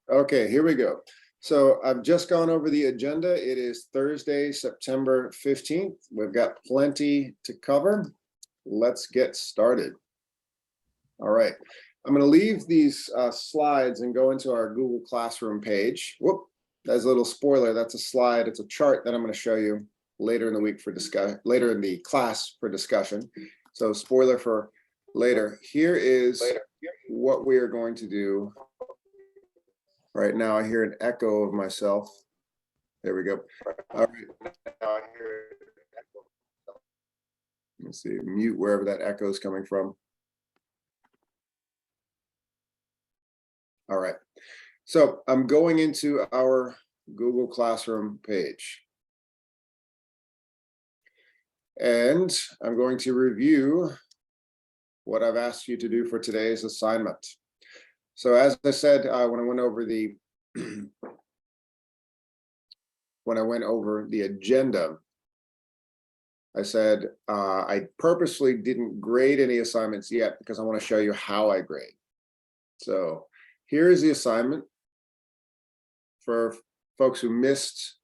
Okay, here we go. So I've just gone over the agenda. It is Thursday, September 15th. We've got plenty to cover. Let's get started. All right. I'm going to leave these slides and go into our Google Classroom page. Whoop, that's a little spoiler. That's a slide. It's a chart that I'm going to show you later in the week for discussion, later in the class for discussion. So spoiler for later. Here is what we are going to do. Right now I hear an echo of myself. There we go. All right. Let's see, mute wherever that echo is coming from. All right. So I'm going into our Google Classroom page. And I'm going to review what I've asked you to do for today's assignment. So as I said, when I went over the agenda, I said I purposely didn't grade any assignments yet because I want to show you how I grade. So here's the assignment for folks who missed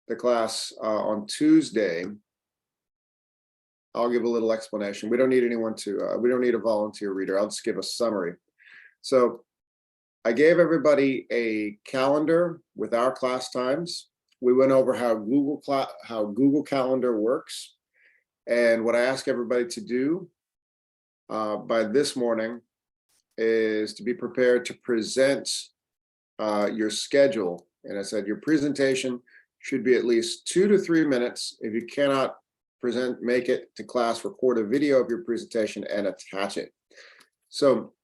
the class on Tuesday. I'll give a little explanation. We don't need anyone to, we don't need a volunteer reader. I'll just give a summary. So I gave everybody a calendar with our class times. We went over how Google Calendar works. And what I ask everybody to do by this morning is to be prepared to present your schedule. And I said your presentation should be at least 2 to 3 minutes. If you cannot make it to class, record a video of your presentation and attach it. So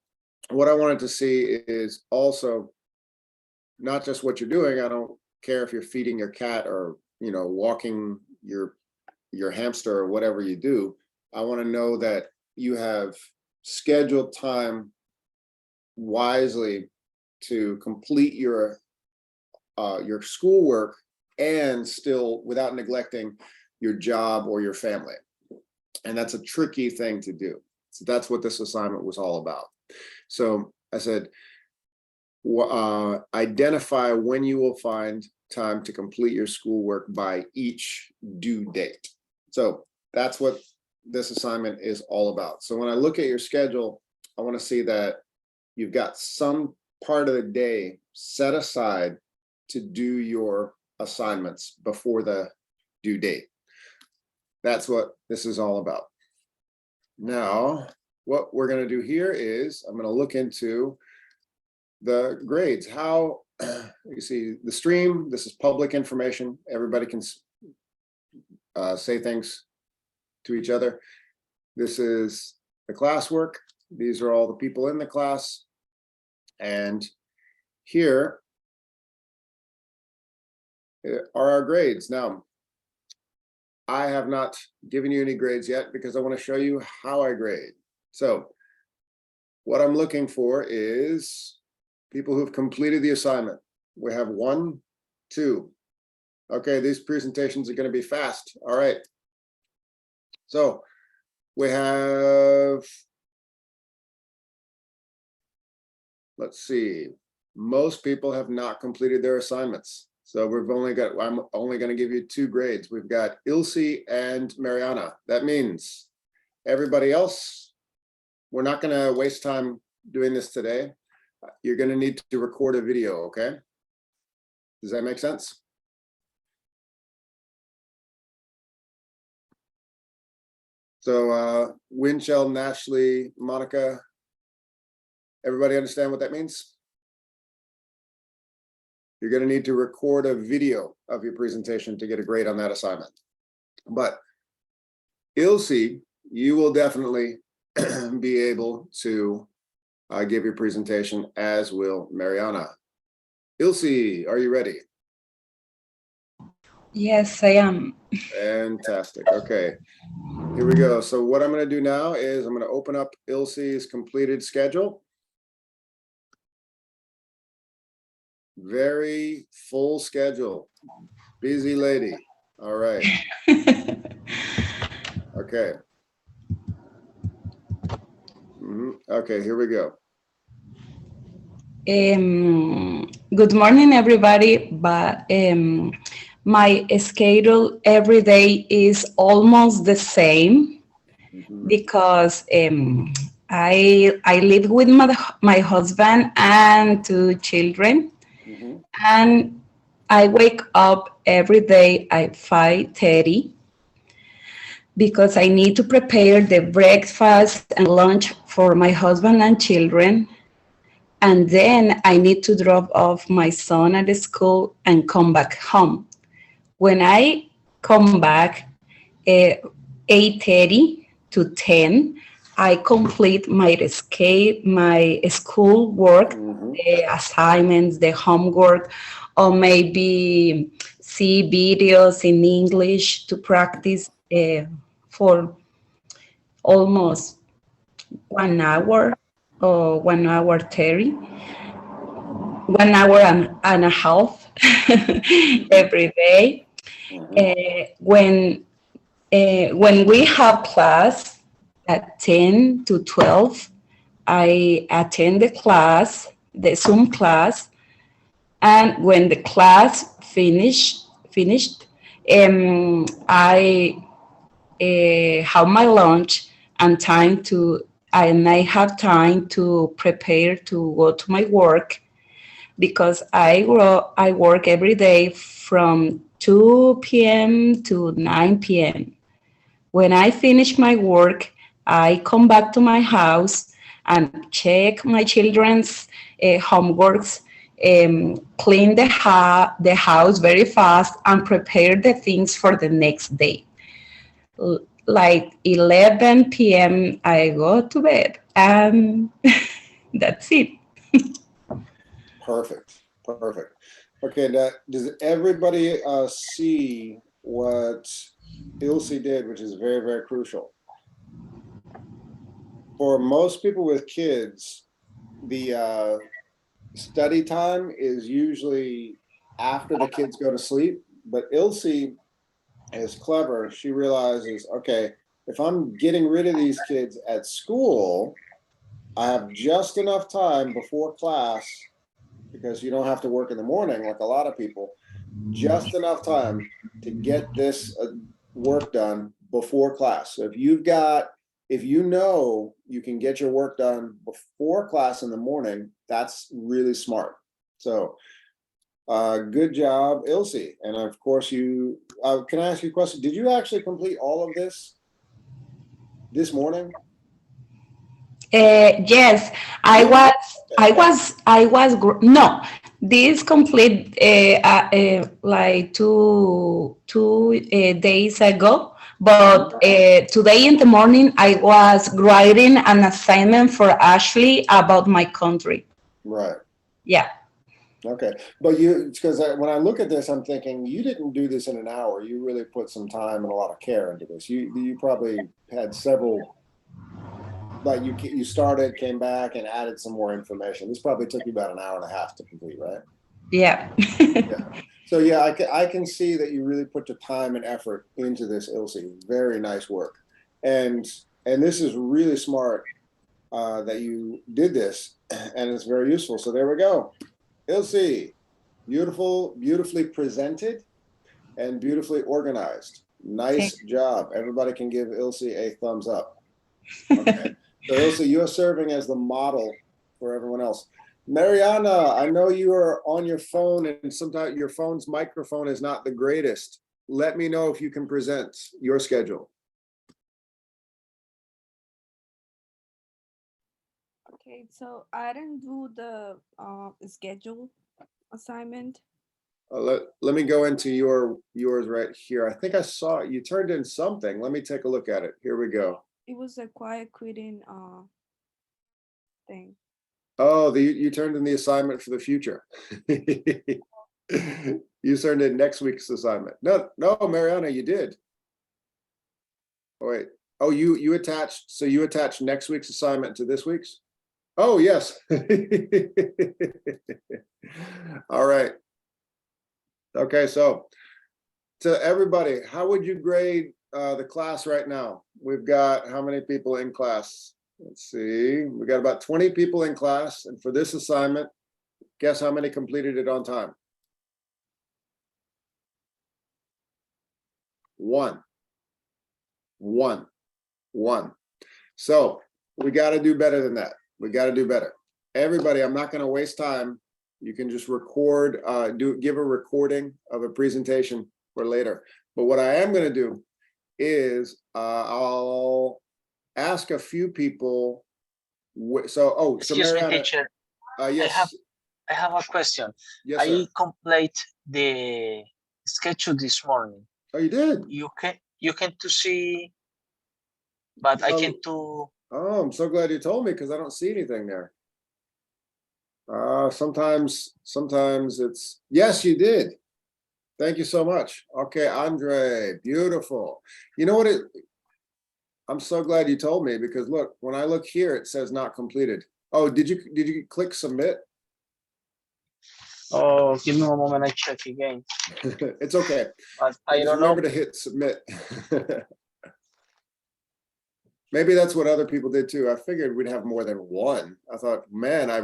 what I wanted to see is also not just what you're doing. I don't care if you're feeding your cat or, you know, walking your hamster or whatever you do. I want to know that you have scheduled time wisely to complete your schoolwork and still without neglecting your job or your family. And that's a tricky thing to do. So that's what this assignment was all about. So I said, identify when you will find time to complete your schoolwork by each due date. So that's what this assignment is all about. So when I look at your schedule, I want to see that you've got some part of the day set aside to do your assignments before the due date. That's what this is all about. Now, what we're going to do here is I'm going to look into the grades. How you see the stream, this is public information. Everybody can say things to each other. This is the classwork. These are all the people in the class. And here are our grades. Now, I have not given you any grades yet because I want to show you how I grade. So what I'm looking for is people who've completed the assignment. We have 1, 2. Okay, these presentations are going to be fast. All right. So we have, let's see, most people have not completed their assignments. So I'm only going to give you 2 grades. We've got Ilse and Mariana. That means everybody else, we're not going to waste time doing this today. You're going to need to record a video, okay? Does that make sense? So Winchell, Nashley, Monica, everybody understand what that means? You're going to need to record a video of your presentation to get a grade on that assignment. But Ilse, you will definitely be able to give your presentation, as will Mariana. Ilse, are you ready? Yes, I am. Fantastic. Okay, here we go. So what I'm going to do now is I'm going to open up Ilse's completed schedule. Very full schedule. Busy lady. All right. Okay. Okay, here we go. Good morning, everybody. But my schedule every day is almost the same Mhm, because I live with my husband and two children, mhm, and I wake up every day at 5:30 because I need to prepare the breakfast and lunch for my husband and children. And then I need to drop off my son at the school and come back home. When I come back, uh, 8:30 to 10, I complete my school work, mhm. the assignments, the homework, or maybe see videos in English to practice for almost 1 hour or 1 hour 30, 1 hour and a half Mhm, every day. mhm, When we have class at 10 to 12, I attend the class, the Zoom class, and when the class finished, I have my lunch and I have time to prepare to go to my work because I work every day from 2 p.m. to 9 p.m. When I finish my work, I come back to my house and check my children's homeworks, clean the house very fast, and prepare the things for the next day. Like 11 p.m., I go to bed, and that's it. perfect, perfect. Okay, now, does everybody see what Ilse did, which is very, very crucial? For most people with kids, the study time is usually after the kids go to sleep, but Ilse is clever. She realizes, okay, if I'm getting rid of these kids at school, I have just enough time before class because you don't have to work in the morning like a lot of people, just enough time to get this work done before class. So if you know you can get your work done before class in the morning, that's really smart. So good job, Ilse. And of course, can I ask you a question? Did you actually complete all of this morning? Yes, You did? Okay. no. This complete like two days ago, but Mhm. today in the morning I was writing an assignment for Ashley about my country. Right. Yeah, Okay. Because when I look at this, I'm thinking you didn't do this in an hour. You really put some time and a lot of care into this. You probably had several, like you started, came back, and added some more information. This probably took you about an hour and a half to complete, right? yeah. Yeah. So yeah, I can see that you really put the time and effort into this, Ilse. Very nice work, and and this is really smart that you did this, and it's very useful. So there we go, Ilse. Beautiful, beautifully presented, and beautifully organized. Thank- Nice job. Everybody can give Ilse a thumbs up. Okay. So Ilse, you're serving as the model for everyone else. Mariana, I know you are on your phone and sometimes your phone's microphone is not the greatest. Let me know if you can present your schedule. Okay, so I didn't do the schedule assignment. Let me go into yours right here. I think I saw you turned in something. Let me take a look at it. Here we go. It was a quiet quitting thing. Oh, you turned in the assignment for the future. You turned in next week's assignment. No, no, Mariana, you did. Oh, wait. Oh, you attached. So you attached next week's assignment to this week's. Oh, yes. All right. Okay. So to everybody, how would you grade the class right now? We've got how many people in class? Let's see. We got about 20 people in class, and for this assignment, Guess how many completed it on time? One. So we got to do better than that. We got to do better. Everybody, I'm not going to waste time. You can just record, give a recording of a presentation for later. But what I am going to do is I'll ask a few people. Excuse me, Mariana, teacher. yes. I have a question. Yes, sir. I complete the schedule this morning. Oh, you did? You can to see, but I can to. Oh, I'm so glad you told me because I don't see anything there. Sometimes it's, yes, you did. Thank you so much. Okay, Andre, beautiful. You know what I'm so glad you told me because look, when I look here, it says not completed. Oh, did you click submit? Oh, give me one moment. I check again. It's okay. But I Just don't know. remember to hit submit. Maybe that's what other people did too. I figured we'd have more than one. I thought, man, I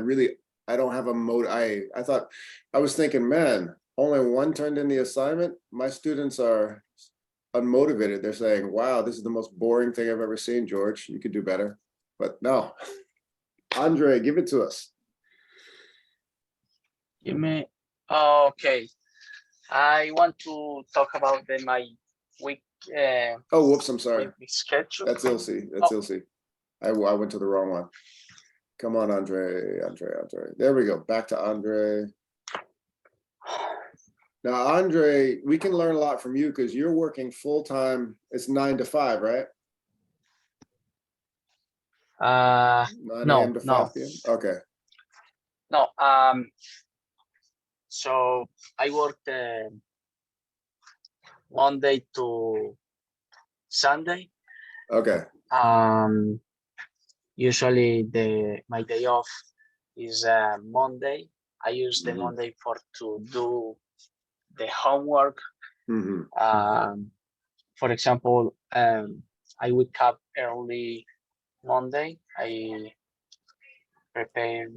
don't have a mode. I thought, I was thinking, man, only one turned in the assignment. My students are unmotivated. They're saying, wow, this is the most boring thing I've ever seen, George. You could do better. But no, Andre, give it to us. Give me. Okay. I want to talk about my week. Oh, whoops, I'm sorry. Week schedule. That's Ilse. That's Ilse. I went to the wrong one. Come on, Andre. There we go. Back to Andre. Now, Andre, we can learn a lot from you because you're working full-time. It's 9 to 5, right? 9 No, a.m. to 5 p.m. Okay. No. So I work Monday to Sunday. Okay. Usually my day off is Monday. I use the Monday to do the homework. For example, I wake up early Monday. I prepare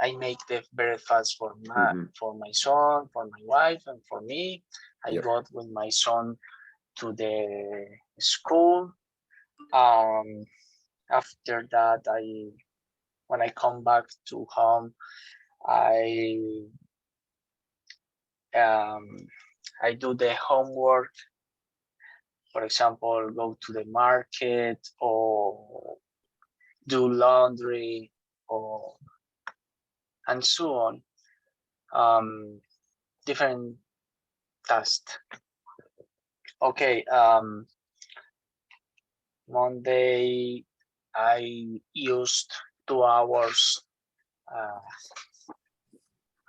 I make the breakfast for my son, for my wife, and for me. I go with my son to the school. After that, when I come back to home, I do the homework. For example, go to the market or do laundry and so on. Different tasks. Okay. Monday, I used 2 hours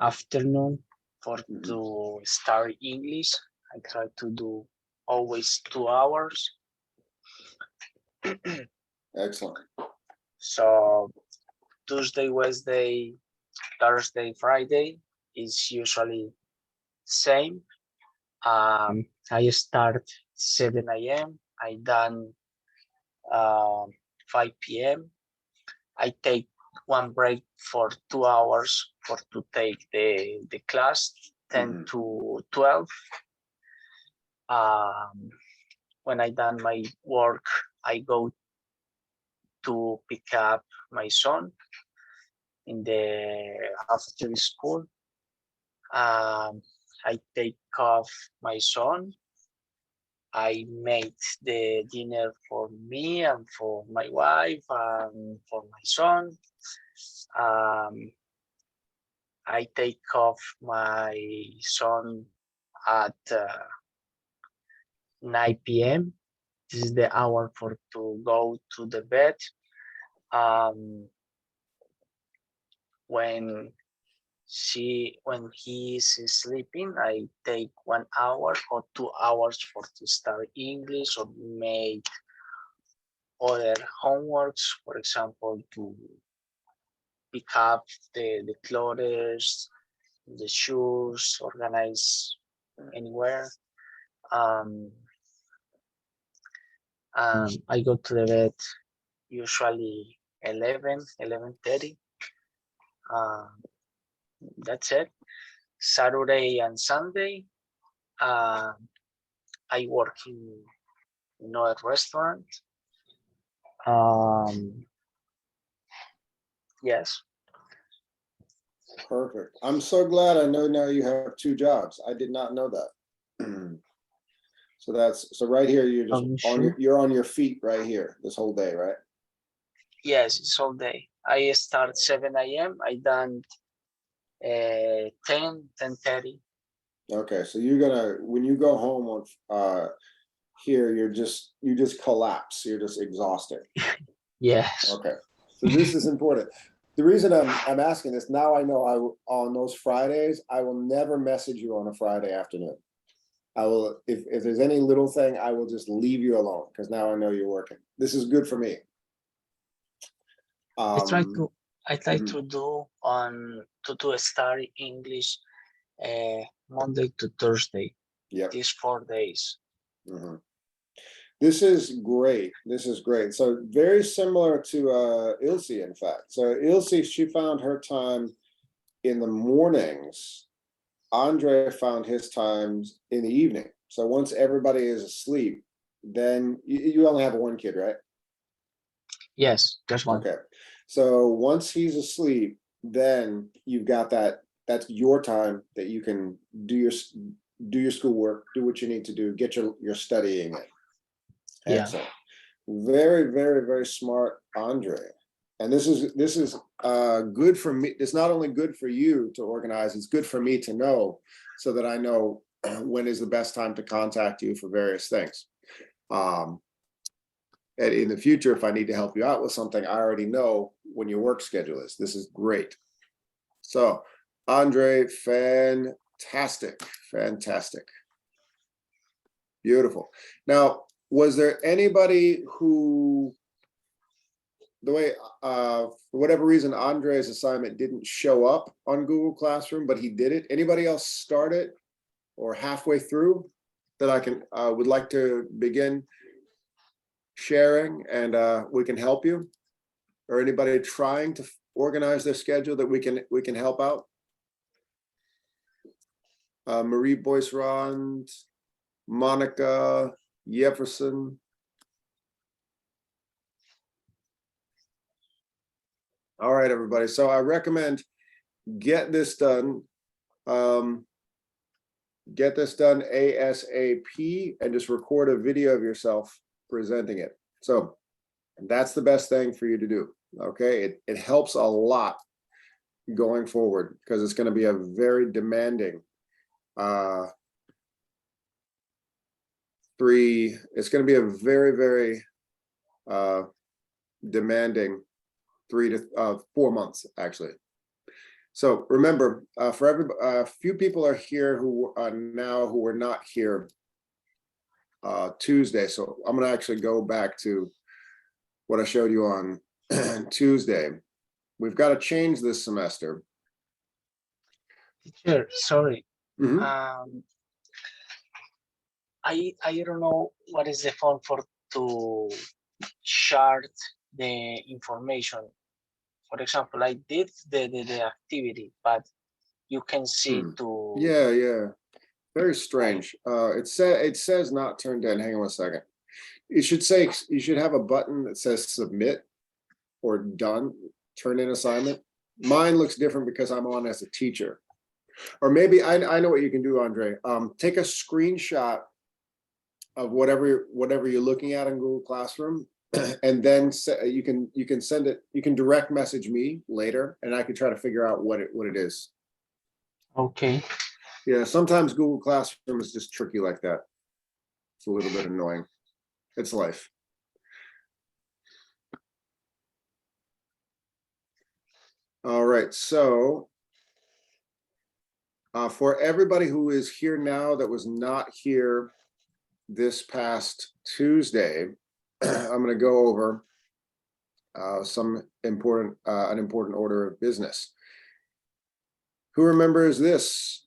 afternoon to start English. I try to do always 2 hours. Excellent. So Tuesday, Wednesday, Thursday, Friday is usually same. I start 7 a.m. I done 5 p.m. I take one break for 2 hours to take the class 10 to 12. When I done my work, I go to pick up my son in the after school. I take off my son. I made the dinner for me and for my wife and for my son. I take off my son at 9 p.m. This is the hour to go to the bed. When he is sleeping, I take 1 hour or 2 hours to start English or make other homeworks. For example, to pick up the clothes, the shoes, organize anywhere. I go to the bed usually 11:30. that's it. Saturday and Sunday, I work in another restaurant. Yes. Perfect. I'm so glad I know now you have 2 jobs. I did not know that. So right here, you're just you on sure? you're on your feet right here this whole day, right? Yes, it's all day. I start 7 a.m. I done 10:30. Okay, so you're gonna, when you go home on here, you just collapse. You're just exhausted. Yes. Okay, so this is important. The reason I'm asking this, now I know on those Fridays, I will never message you on a Friday afternoon. I will, if there's any little thing, I will just leave you alone, because now I know you're working. This is good for me. I try Um, to to do a study English Monday to Thursday. Yep. These 4 days. Mhm. This is great. This is great. So very similar to Ilse, in fact. So Ilse, she found her time in the mornings. Andre found his times in the evening. So once everybody is asleep, then you only have 1 kid, right? Yes, just one. Okay. So once he's asleep, then you've got that's your time that you can do your schoolwork, do what you need to do, get your studying in. Yeah. Excellent. Very, very, very smart, Andre. And this is good for me. It's not only good for you to organize, it's good for me to know, so that I know when is the best time to contact you for various things. And in the future, if I need to help you out with something, I already know when your work schedule is. This is great. So, Andre, fantastic, fantastic. Beautiful. Now, was there anybody who, the way, for whatever reason, Andre's assignment didn't show up on Google Classroom, but he did it? Anybody else start it or halfway through that I can, would like to begin sharing, and we can help you? Or anybody trying to organize their schedule that we can help out? Marie Boisrand, Monica Jefferson. All right, everybody. So I recommend get this done. Get this done ASAP, and just record a video of yourself presenting it. So that's the best thing for you to do. Okay, it helps a lot going forward, because it's going to be a very demanding it's going to be a very, very demanding 3 to 4 months, actually. So remember, for everybody, a few people are here who were not here Tuesday. So I'm going to actually go back to what I showed you on Tuesday. We've got to change this semester. Teacher, sorry. Mm-hmm. I don't know what is the phone for to share the information. For example, I did the activity, but you can see to. Yeah. Very strange. It says not turned in. Hang on a second. You should have a button that says submit or done, turn in assignment. Mine looks different because I'm on as a teacher. Or maybe I know what you can do, Andre. Take a screenshot of whatever you're looking at in Google Classroom, and then you can send it. You can direct message me later, and I can try to figure out what it is. Okay. Yeah, sometimes Google Classroom is just tricky like that. It's a little bit annoying. It's life. All right, so for everybody who is here now that was not here this past Tuesday, I'm going to go over an important order of business. Who remembers this?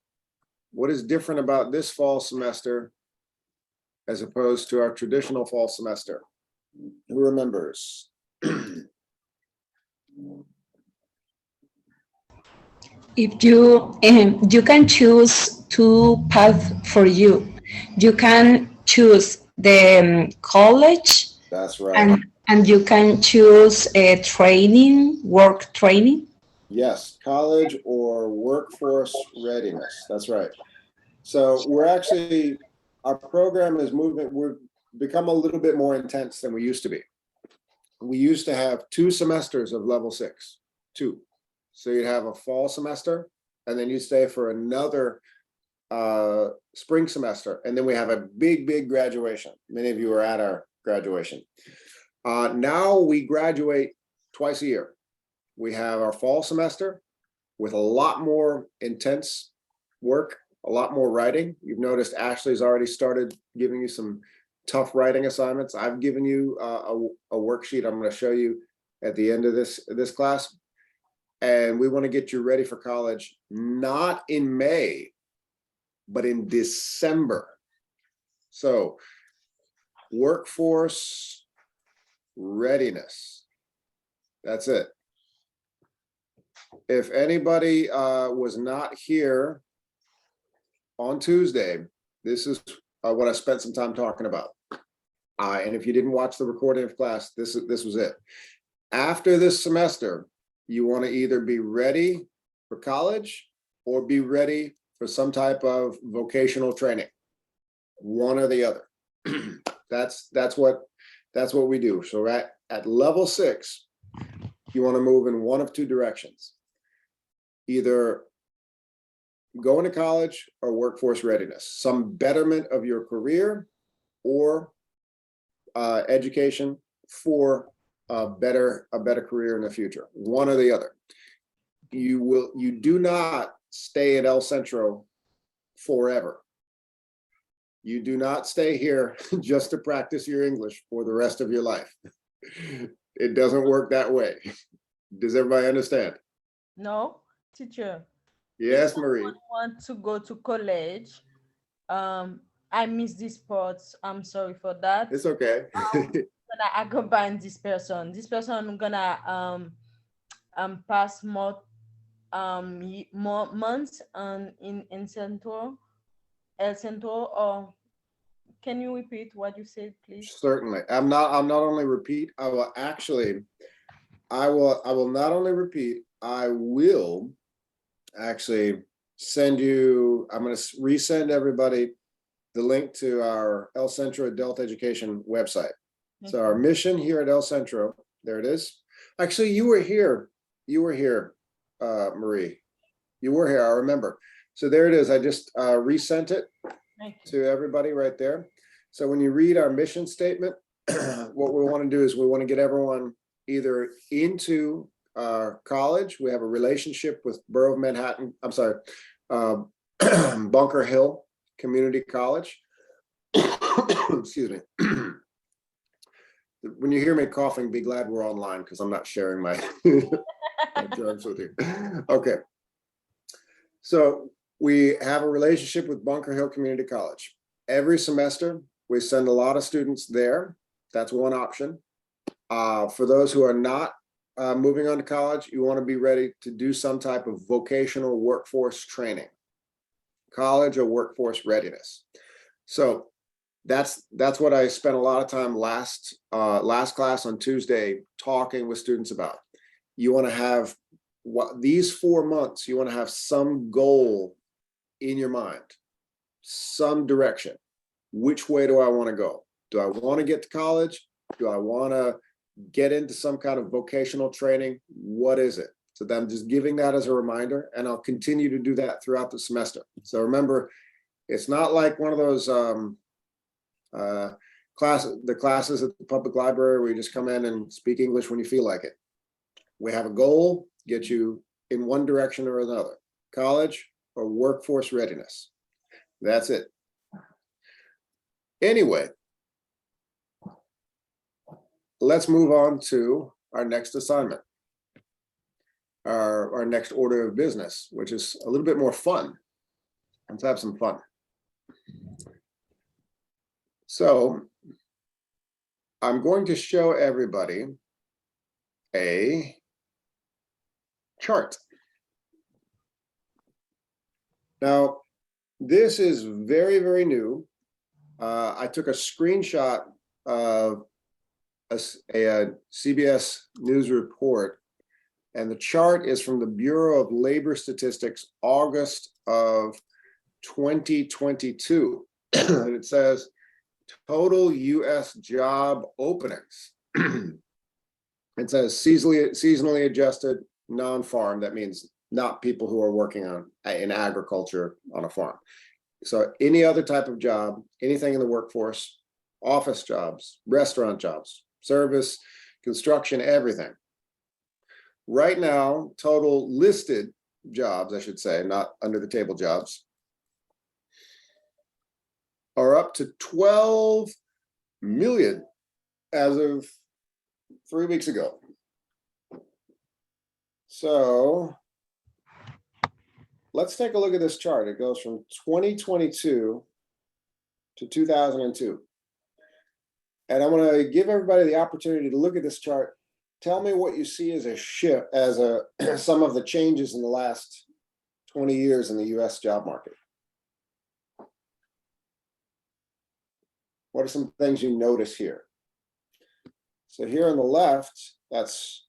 What is different about this fall semester as opposed to our traditional fall semester? Who remembers? if you can choose two paths for you. You can choose the college, That's right. and you can choose a training, work training. Yes, college or workforce readiness. That's right. So we're actually, our program is moving, we've become a little bit more intense than we used to be. We used to have 2 semesters of level 6, 2. So you'd have a fall semester, and then you stay for another spring semester, and then we have a big graduation. Many of you are at our graduation. Now we graduate twice a year. We have our fall semester with a lot more intense work, a lot more writing. You've noticed Ashley's already started giving you some tough writing assignments. I've given you a worksheet I'm going to show you at the end of this class. And we want to get you ready for college, not in May, but in December. So workforce readiness. That's it. If anybody was not here on Tuesday, this is what I spent some time talking about. And if you didn't watch the recording of class, this was it. After this semester, you want to either be ready for college or be ready for some type of vocational training. One or the other. That's what we do. So at level 6, you want to move in one of 2 directions. Either going to college or workforce readiness, some betterment of your career or education for a better career in the future. One or the other. You do not stay at El Centro forever. You do not stay here just to practice your English for the rest of your life. It doesn't work that way. Does everybody understand? No, teacher. Yes, If Marie. someone want to go to college, I miss this part. I'm sorry for that. It's okay. Gonna accompany this person. This person gonna pass more more months in Centro, El Centro, or can you repeat what you said, please? Certainly. I'll not only repeat, I will not only repeat, I will actually send you, I'm going to resend everybody the link to our El Centro Adult Education website. So our mission here at El Centro, there it is. Actually, you were here, Marie. You were here, I remember. So there it is. I just resent it to everybody right there. So when you read our mission statement, what we want to do is we want to get everyone either into college. We have a relationship with Borough of Manhattan, I'm sorry, Bunker Hill Community College. Excuse me. When you hear me coughing, be glad we're online because I'm not sharing my drugs with you. Okay. So we have a relationship with Bunker Hill Community College. Every semester, we send a lot of students there. That's one option. For those who are not moving on to college, you want to be ready to do some type of vocational workforce training, college or workforce readiness. So that's what I spent a lot of time last class on Tuesday talking with students about. You want to have these 4 months, you want to have some goal in your mind, some direction. Which way do I want to go? Do I want to get to college? Do I want to get into some kind of vocational training? What is it? So I'm just giving that as a reminder, and I'll continue to do that throughout the semester. So remember, it's not like one of those classes at the public library where you just come in and speak English when you feel like it. We have a goal, get you in one direction or another, college or workforce readiness. That's it. Anyway, let's move on to our next assignment, our next order of business, which is a little bit more fun. Let's have some fun. So I'm going to show everybody a chart. Now, this is very, very new. I took a screenshot of a CBS News report, and the chart is from the Bureau of Labor Statistics, August of 2022. And it says total US job openings. It says seasonally adjusted non-farm. That means not people who are working in agriculture on a farm. So any other type of job, anything in the workforce, office jobs, restaurant jobs, service, construction, everything. Right now, total listed jobs, I should say, not under the table jobs, are up to 12 million as of 3 weeks ago. So let's take a look at this chart. It goes from 2022 to 2002. And I'm going to give everybody the opportunity to look at this chart. Tell me what you see as a shift, as some of the changes in the last 20 years in the US job market. What are some things you notice here? So here on the left, that's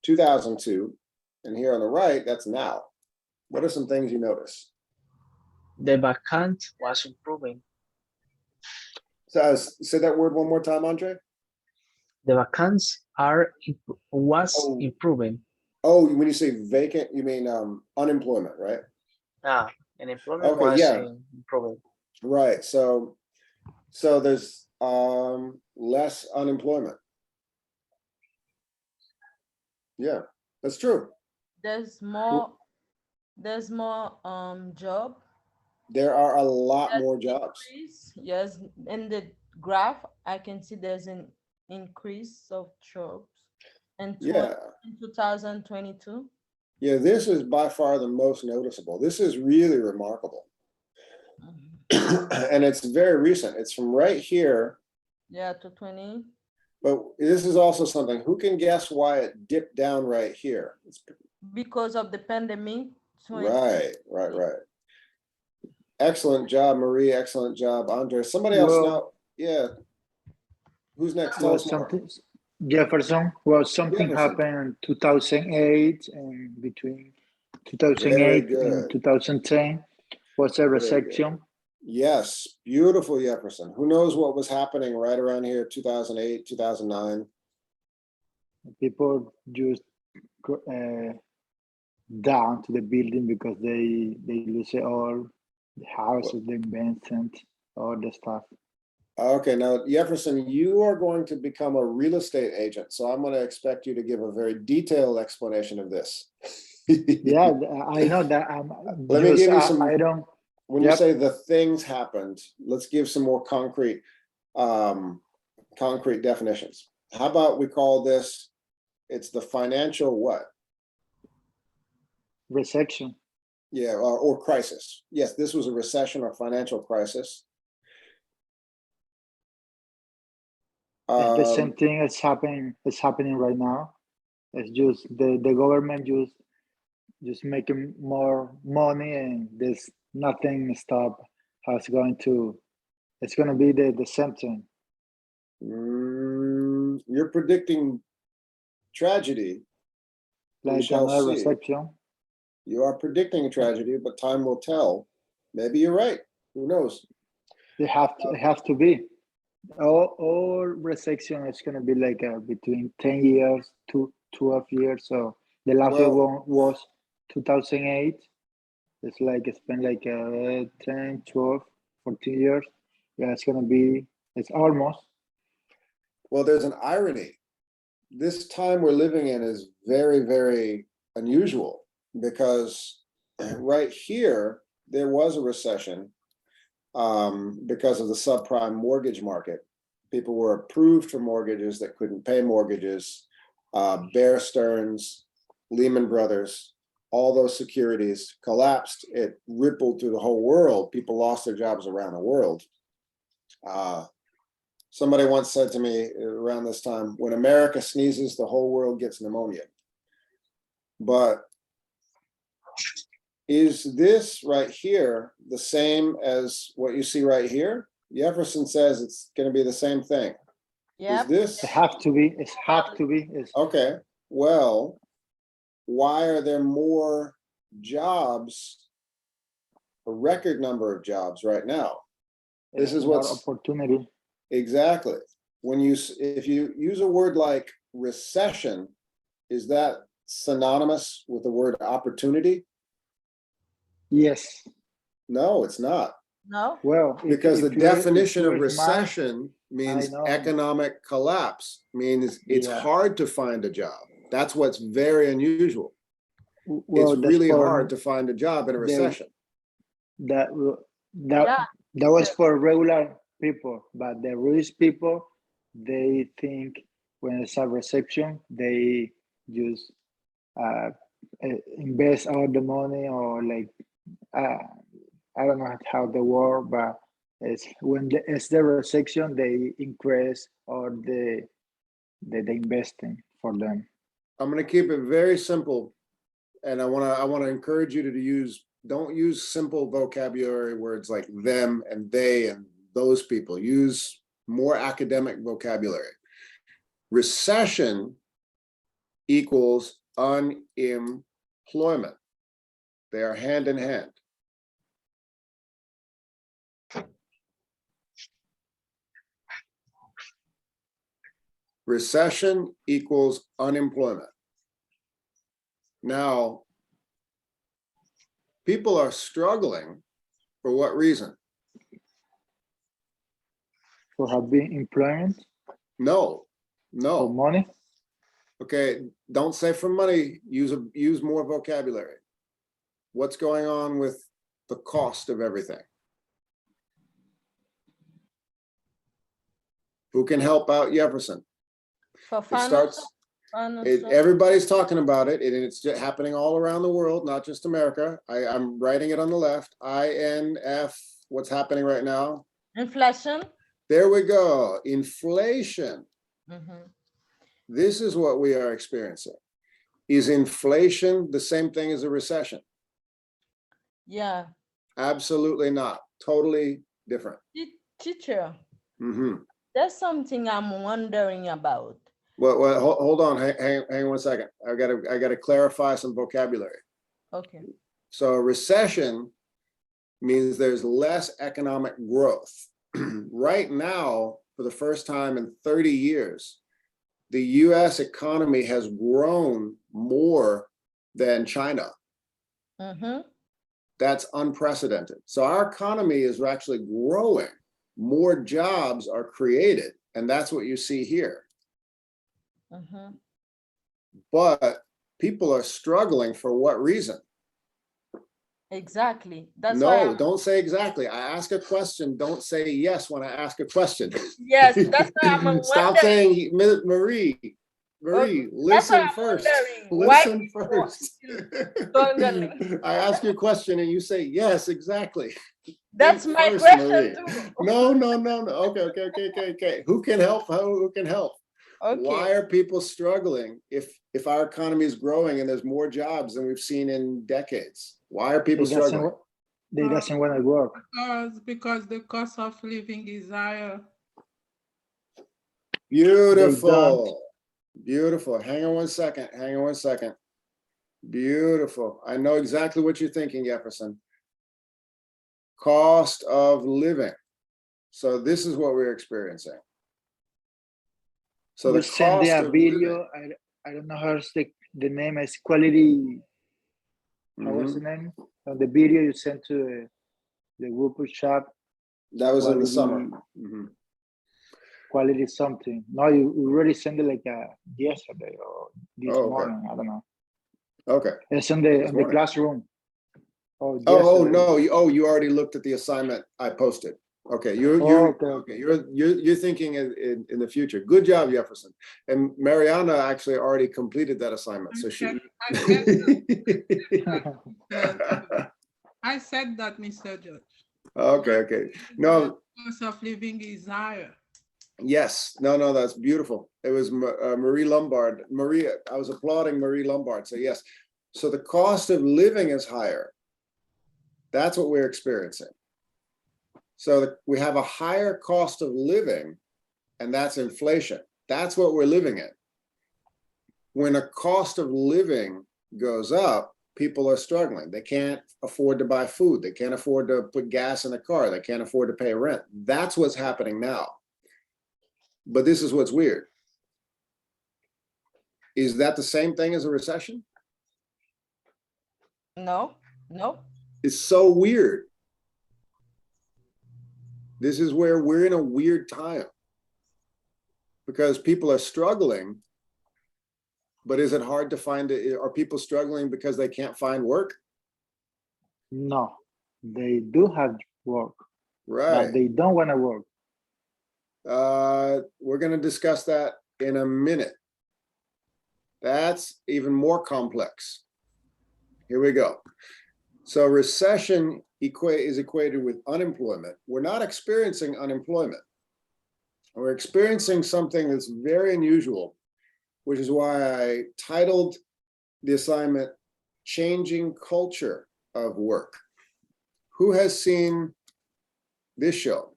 2002. And here on the right, that's now. What are some things you notice? The vacant was improving. So say that word one more time, Andre. The vacants was improving. Oh, when you say vacant, you mean unemployment, right? Unemployment Okay, was yeah. improving. Right. So there's less unemployment. Yeah, that's true. There's more job. There are a lot more jobs. Increase. Yes, in the graph I can see there's an increase of jobs in 2022. Yeah, this is by far the most noticeable. This is really remarkable. And it's very recent. It's from right here. Yeah, to 20. But this is also something, who can guess why it dipped down right here? It's because of the pandemic. right. Excellent job, Marie. Excellent job, Andre. Somebody else know? Yeah. Who's next? Tell us more. Jefferson. Well, something Jefferson. happened in 2008, and between 2008 and 2010 was a recession. Yes, beautiful, Jefferson. Who knows what was happening right around here, 2008, 2009? People just down to the building because they lose all the houses, the investment, all the stuff. Okay, now Jefferson, you are going to become a real estate agent, so I'm going to expect you to give a very detailed explanation of this. Yeah, I know that. Let me give you some. I don't. When you say the things happened, let's give some more concrete definitions. How about we call this? It's the financial what? Recession. Yeah, or crisis. Yes, this was a recession or financial crisis. It's the same thing that's happening. It's happening right now. It's just the government just making more money, and there's nothing stop. How it's going to be the same thing. You're predicting tragedy. Like another recession. You are predicting a tragedy, but time will tell. Maybe you're right. Who knows? It have to be. All recession is going to be like between 10 years to 12 years. So the last one was 2008. It's been like 10, 12, 14 years. Yeah, it's almost. Well, there's an irony. This time we're living in is very, very unusual because right here, there was a recession because of the subprime mortgage market. People were approved for mortgages that couldn't pay mortgages. Bear Stearns, Lehman Brothers, all those securities collapsed. It rippled through the whole world. People lost their jobs around the world. Somebody once said to me around this time, when America sneezes, the whole world gets pneumonia. But Is this right here the same as what you see right here? Jefferson says it's going to be the same thing. Yep. Is this It have to be. It have to be. It's, okay? Well, why are there more jobs, a record number of jobs right now? This is more what's opportunity. exactly when if you use a word like recession, is that synonymous with the word opportunity? Yes. No, it's not. No. Well, Because the if you're- if definition of you're smart, recession means know. economic collapse, means it's Yeah. hard to find a job. That's what's very unusual. well, It's that's really for hard to find a job in a the- recession. that Yeah. that was for regular people, but the rich people, they think when it's a recession, they just invest all the money or like I don't know how they work, but it's when it's the recession, they increase or the investing for them. I'm going to keep it very simple, and I want to encourage you to don't use simple vocabulary words like them and they and those people. Use more academic vocabulary. Recession equals unemployment. They are hand in hand. Recession equals unemployment. Now, people are struggling for what reason? For having employment, No, for no. money. Okay, don't say for money, use more vocabulary. What's going on with the cost of everything? Who can help out Jefferson? For It financial. starts, everybody's talking about it, and it's just happening all around the world, not just America. I'm writing it on the left. INF, what's happening right now? Inflation. There we go, inflation. Mhm. This is what we are experiencing. Is inflation the same thing as a recession? Yeah. Absolutely not. Totally different. Teacher, Mm-hmm. there's something I'm wondering about. Well, hold on. Hang on 1 second. I gotta clarify some vocabulary. Okay. So recession means there's less economic growth. Right now, for the first time in 30 years, the US economy has grown more than China. Mm-hmm. That's unprecedented. So our economy is actually growing. More jobs are created, and that's what you see here. Mm-hmm. But people are struggling for what reason? Exactly. That's No, why. don't say exactly. I ask a question. Don't say yes when I ask a question. Yes, that's why I'm Stop wondering. saying Marie. Okay, that's Listen why I'm first. wondering why Listen people first. struggling. I ask you a question and you say yes, exactly. That's Think my first, question Marie. too. No. Okay. Who can help? Who can help? Okay. Why are people struggling if our economy is growing and there's more jobs than we've seen in decades? Why are people struggling? They doesn't want to work. Because the cost of living is higher. Beautiful. Beautiful. Hang on 1 second. Hang on 1 second. Beautiful. I know exactly what you're thinking, Jefferson. Cost of living. So this is what we're experiencing. So the send cost a of video. living. I don't know how to say the name is quality. How was the name? On the video you sent to the group chat. That was in the quality- summer. Quality something. No, you already sent it like yesterday or this Oh, okay. morning. I don't know. Okay. It's in This the morning. classroom. Oh yesterday. no! You already looked at the assignment I posted. Okay, okay. You're thinking in the future. Good job, Jefferson. And Mariana actually already completed that assignment. So she. I said that, Mr. Judge. Okay. No. The cost of living is higher. Yes. No. That's beautiful. It was Marie Lombard. I was applauding Marie Lombard. So yes. So the cost of living is higher. That's what we're experiencing. So we have a higher cost of living, and that's inflation. That's what we're living in. When a cost of living goes up, people are struggling. They can't afford to buy food. They can't afford to put gas in a car. They can't afford to pay rent. That's what's happening now. But this is what's weird. Is that the same thing as a recession? No. It's so weird. This is where we're in a weird time because people are struggling. But is it hard to find it? Are people struggling because they can't find work? No, they do have work, Right. but they don't want to work. We're going to discuss that in a minute. That's even more complex. Here we go. So recession is equated with unemployment. We're not experiencing unemployment. We're experiencing something that's very unusual, which is why I titled the assignment, Changing Culture of Work. Who has seen this show?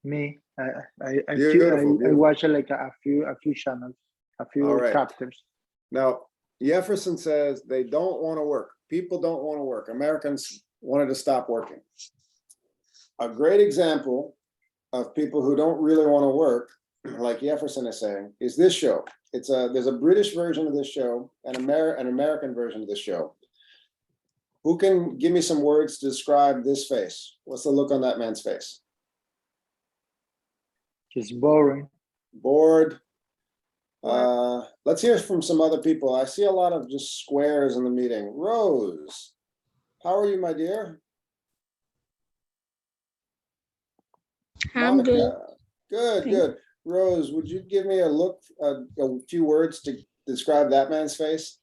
Me, I Beautiful, beautiful. watch like a few channels, a few All right. chapters. Now, Jefferson says they don't want to work. People don't want to work. Americans wanted to stop working. A great example of people who don't really want to work, like Jefferson is saying, is this show. There's a British version of this show and an American version of this show. Who can give me some words to describe this face? What's the look on that man's face? Just boring. Bored. Let's hear from some other people. I see a lot of just squares in the meeting. Rose, how are you, my dear? I'm good. Monica. Good, good. Rose, would you give me a few words to describe that man's face?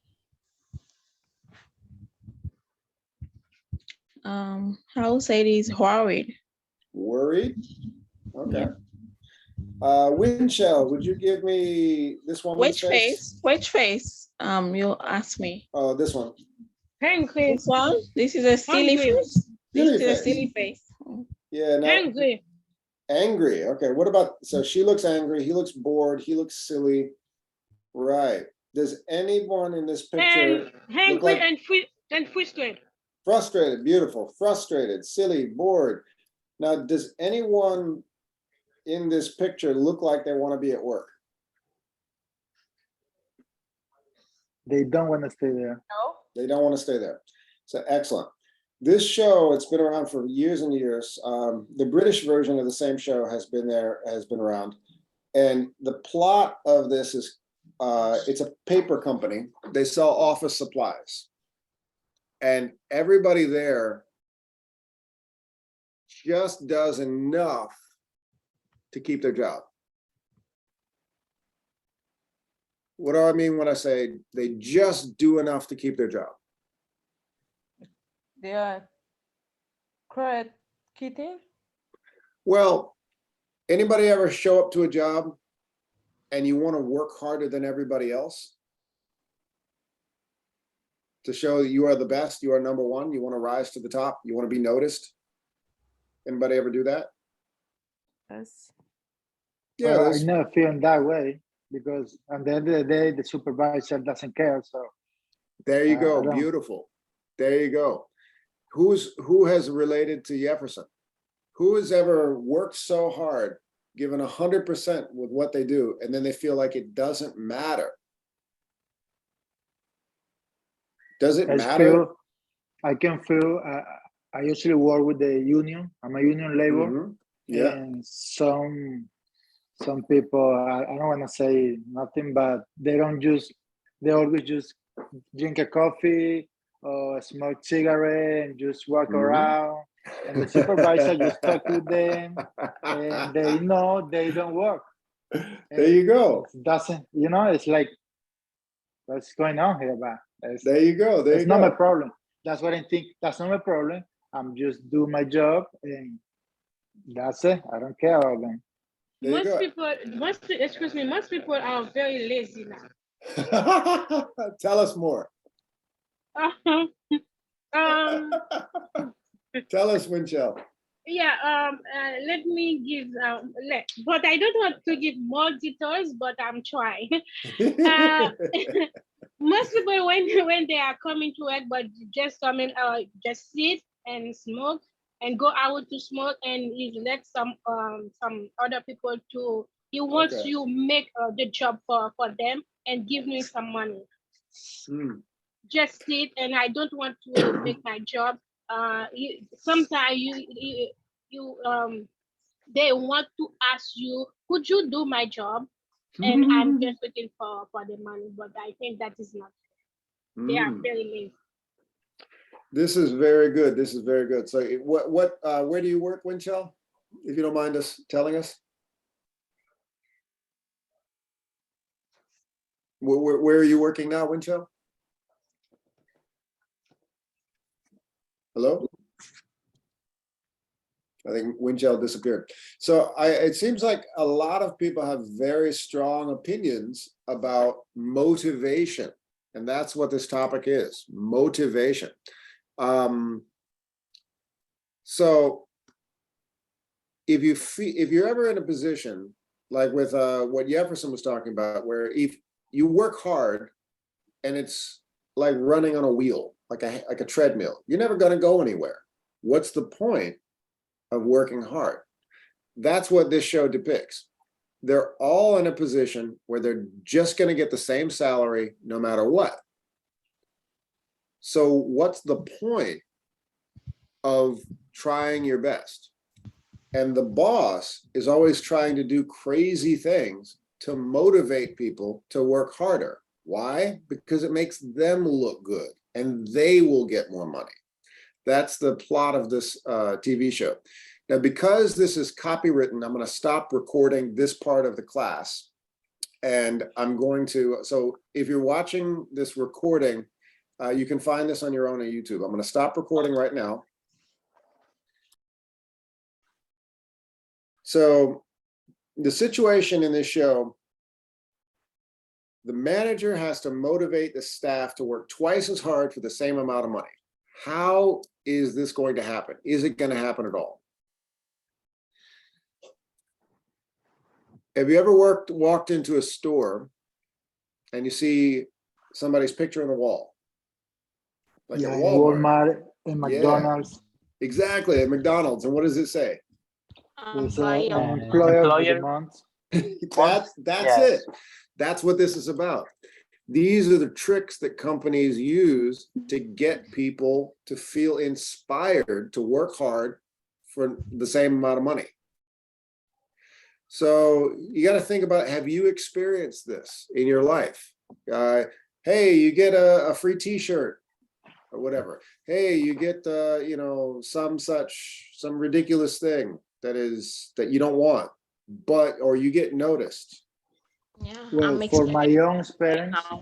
I would say he's worried. Worried? Okay. Winchell, would you give me this woman's face? Which face? You asked me. Oh, this one. Angry. This one? This is a silly face. This is a silly face. Yeah, no. Angry. Angry. Okay. What about, so she looks angry, he looks bored, he looks silly. Right. Does anyone in this picture look like and frustrated. frustrated? Beautiful. Frustrated, silly, bored. Now, does anyone in this picture look like they want to be at work? They don't want to stay there. No. They don't want to stay there. So excellent. This show, it's been around for years and years. The British version of the same show has been around. And the plot of this is, it's a paper company. They sell office supplies. And everybody there just does enough to keep their job. What do I mean when I say they just do enough to keep their job? They are quiet kitten. Well, anybody ever show up to a job and you want to work harder than everybody else to show that you are the best, you are number one, you want to rise to the top, you want to be noticed? Anybody ever do that? Yes. Yeah, Well, I never feel in that way because at the end of the day, the supervisor doesn't care. So there you I go. don't. Beautiful. There you go. Who has related to Jefferson? Who has ever worked so hard, given 100% with what they do, and then they feel like it doesn't matter? Does it matter? I can feel. I usually work with the union. I'm a union labor. Mm-hmm. Yeah. And some people, I don't want to say nothing, but they always just drink a coffee or smoke cigarette and just walk around. And the supervisor just talk with them and they know they don't work. There you go. It doesn't, it's like, what's going on here? But there you go. That's not my problem. That's what I think. That's not my problem. I'm just doing my job and that's it. I don't care about them. Most people are very lazy now. Tell us more. Um, Tell us, Winchell. yeah, let me give, but I don't want to give more details, but I'm trying. Uh, most people when they are coming to work, but just coming, just sit and smoke and go out to smoke, and he let some other people to. He wants Okay. you make the job for them and give me some money. Hmm. Just sit, and I don't want to make my job. Sometimes they want to ask you, could you do my job? And I'm just looking for the money, but I think that is not. They are very lazy. This is very good. This is very good. So where do you work, Winchell? If you don't mind us telling us. Where are you working now, Winchell? Hello? I think Winchell disappeared. So it seems like a lot of people have very strong opinions about motivation. And that's what this topic is, motivation. So if you're ever in a position like with what Jefferson was talking about, where if you work hard and it's like running on a wheel, like a treadmill, you're never going to go anywhere. What's the point of working hard? That's what this show depicts. They're all in a position where they're just going to get the same salary no matter what. So what's the point of trying your best? And the boss is always trying to do crazy things to motivate people to work harder. Why? Because it makes them look good and they will get more money. That's the plot of this TV show. Now, because this is copywritten, I'm going to stop recording this part of the class. And I'm going to, so if you're watching this recording, you can find this on your own on YouTube. I'm going to stop recording right now. So the situation in this show, the manager has to motivate the staff to work twice as hard for the same amount of money. How is this going to happen? Is it going to happen at all? Have you ever walked into a store and you see somebody's picture on the wall? Like Yeah, at in Walmart. Walmart, in McDonald's. Exactly, at McDonald's. And what does it say? It's an employer of the month. That's it. That's what this is about. These are the tricks that companies use to get people to feel inspired to work hard for the same amount of money. So you got to think about, have you experienced this in your life? Hey, you get a free t-shirt or whatever. Hey, you get some ridiculous thing that you don't want, or you get noticed. Yeah, Well, for my own experience, my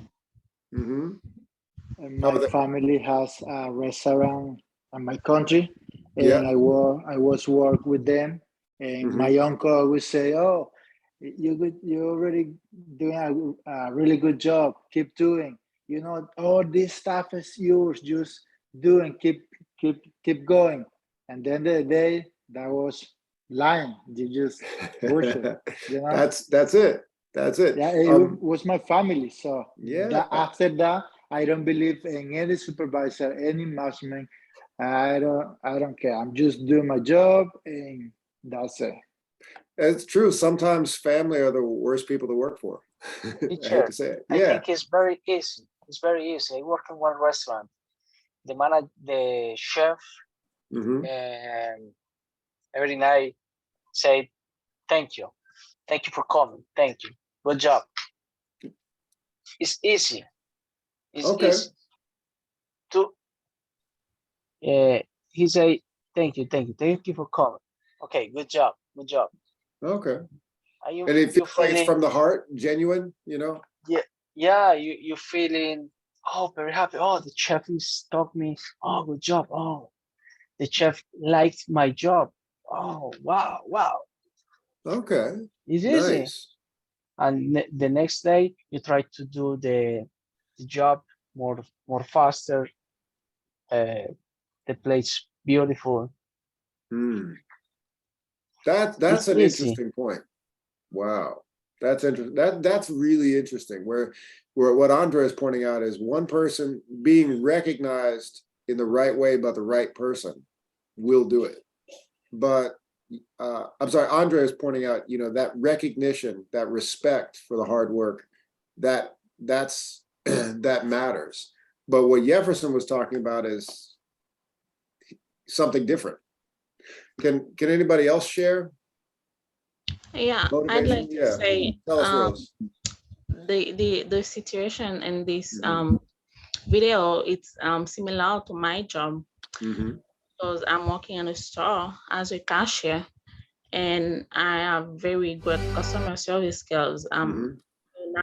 Oh, family has a restaurant in my country, and Yeah. I was work with them, and my uncle would say, "Oh, you're already doing a really good job. Keep doing. You know, all this stuff is yours. Just do and keep going." And then the day that was lying. You just bullshit. You know. That's it. That's it. Yeah, it was my family. So after that, I don't believe in any supervisor, any management. I don't care. I'm just doing my job, and that's it. It's true. Sometimes family are the worst people to work for. I hate to say it. I think it's very easy. It's very easy. I work in one restaurant. The chef, and every night say, "Thank you for coming. Thank you. Good job." It's easy. It's easy. He say, "Thank you for coming. Okay, good job. Okay. And it feels like it's from the heart, genuine, you know? Yeah, you feeling, very happy. Oh, the chef is taught me. Oh, good job. Oh, the chef liked my job. Oh, wow. Okay. It's nice. Easy. And the next day you try to do the job more faster, the place beautiful. Hmm. That's It's an easy. interesting point. Wow. That's interesting. That's really interesting. Where what Andre is pointing out is one person being recognized in the right way by the right person will do it. But I'm sorry, Andre is pointing out, you know, that recognition, that respect for the hard work, that's that matters. But what Jefferson was talking about is something different. Can anybody else share Yeah, I'd motivation? like to Yeah. say Tell us, Rose. the situation in this Mhm. video, it's similar to my job Mhm. because I'm working in a store as a cashier and I have very good customer service skills. I'm Mhm.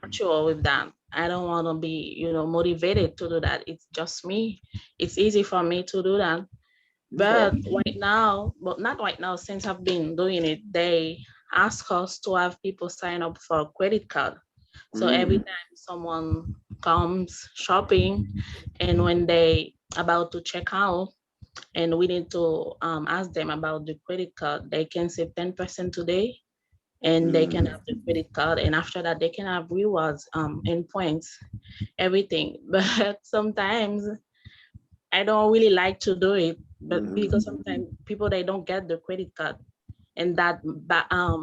natural with that. I don't want to be, motivated to do that. It's just me. It's easy for me to do that. But right now, but not right now, since I've been doing it, they ask us to have people sign up for a credit card. So every Mm. time someone comes shopping and when they about to check out and we need to ask them about the credit card, they can save 10% today and they can have the credit card. And after that, they can have rewards and points, everything. But sometimes I don't really like to do it, but because sometimes people they don't get the credit card, and that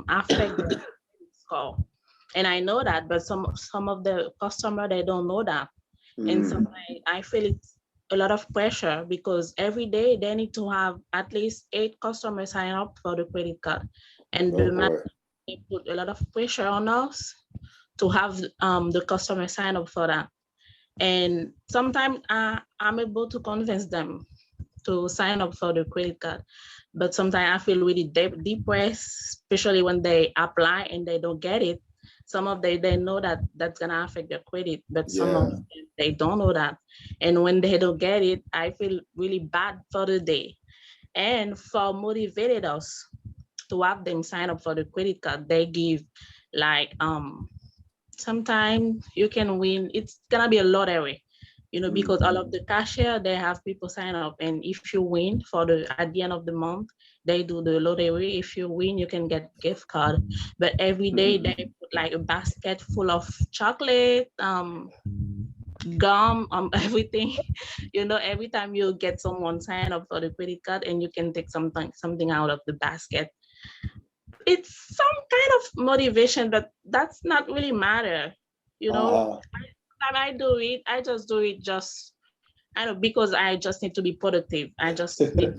affect the score. And I know that, but some of the customer they don't know that, and sometimes I feel it's a lot of pressure because every day they need to have at least 8 customers sign up for the credit card, and Oh the man boy. they put a lot of pressure on us to have the customer sign up for that. And sometimes I'm able to convince them to sign up for the credit card. But sometimes I feel really depressed, especially when they apply and they don't get it. Some of they know that that's gonna affect their credit, but some of Yeah. them, they don't know that. And when they don't get it, I feel really bad for the day. And for motivated us to have them sign up for the credit card, they give like sometimes you can win. It's gonna be a lottery, because all of the cashier they have people sign up, and if you win for the at the end of the month, they do the lottery. If you win, you can get gift card. But every day they put like a basket full of chocolate, gum, everything. Every time you get someone sign up for the credit card, and you can take something out of the basket. It's some kind of motivation, but that's not really matter. Time I do it, I just do it just I know because I just need to be productive. I just need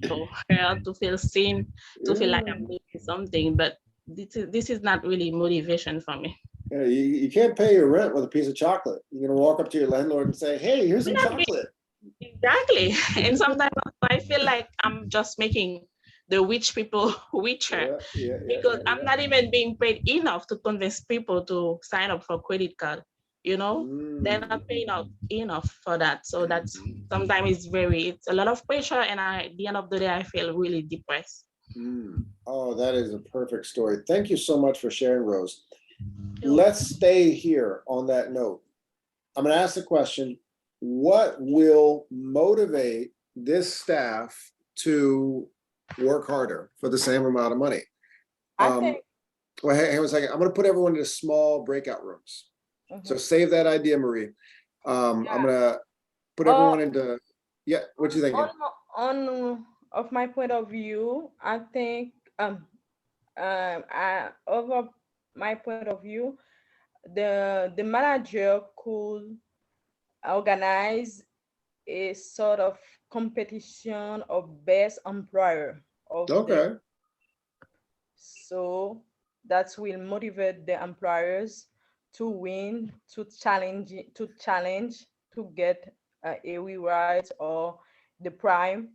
to heard, to feel seen, to feel like I'm doing something. But this is not really motivation for me. Yeah, you can't pay your rent with a piece of chocolate. You're gonna walk up to your landlord and say, "Hey, here's some chocolate." Exactly. And sometimes I feel like I'm just making the rich people richer because I'm not even being paid enough to convince people to sign up for credit card. They're not paying out enough for that. So that's sometimes it's a lot of pressure. And at the end of the day, I feel really depressed. Oh, that is a perfect story. Thank you so much for sharing, Rose. Let's stay here on that note. I'm going to ask the question, what will motivate this staff to work harder for the same amount of money? I think. Well, hang on a second. I'm going to put everyone into small breakout rooms. So save that idea, Marie. I'm going to put everyone into, what you thinking? Of my point of view, I think over my point of view, the manager could organize a sort of competition of best employer of Okay. so that will motivate the employers to win, to get a reward or the prime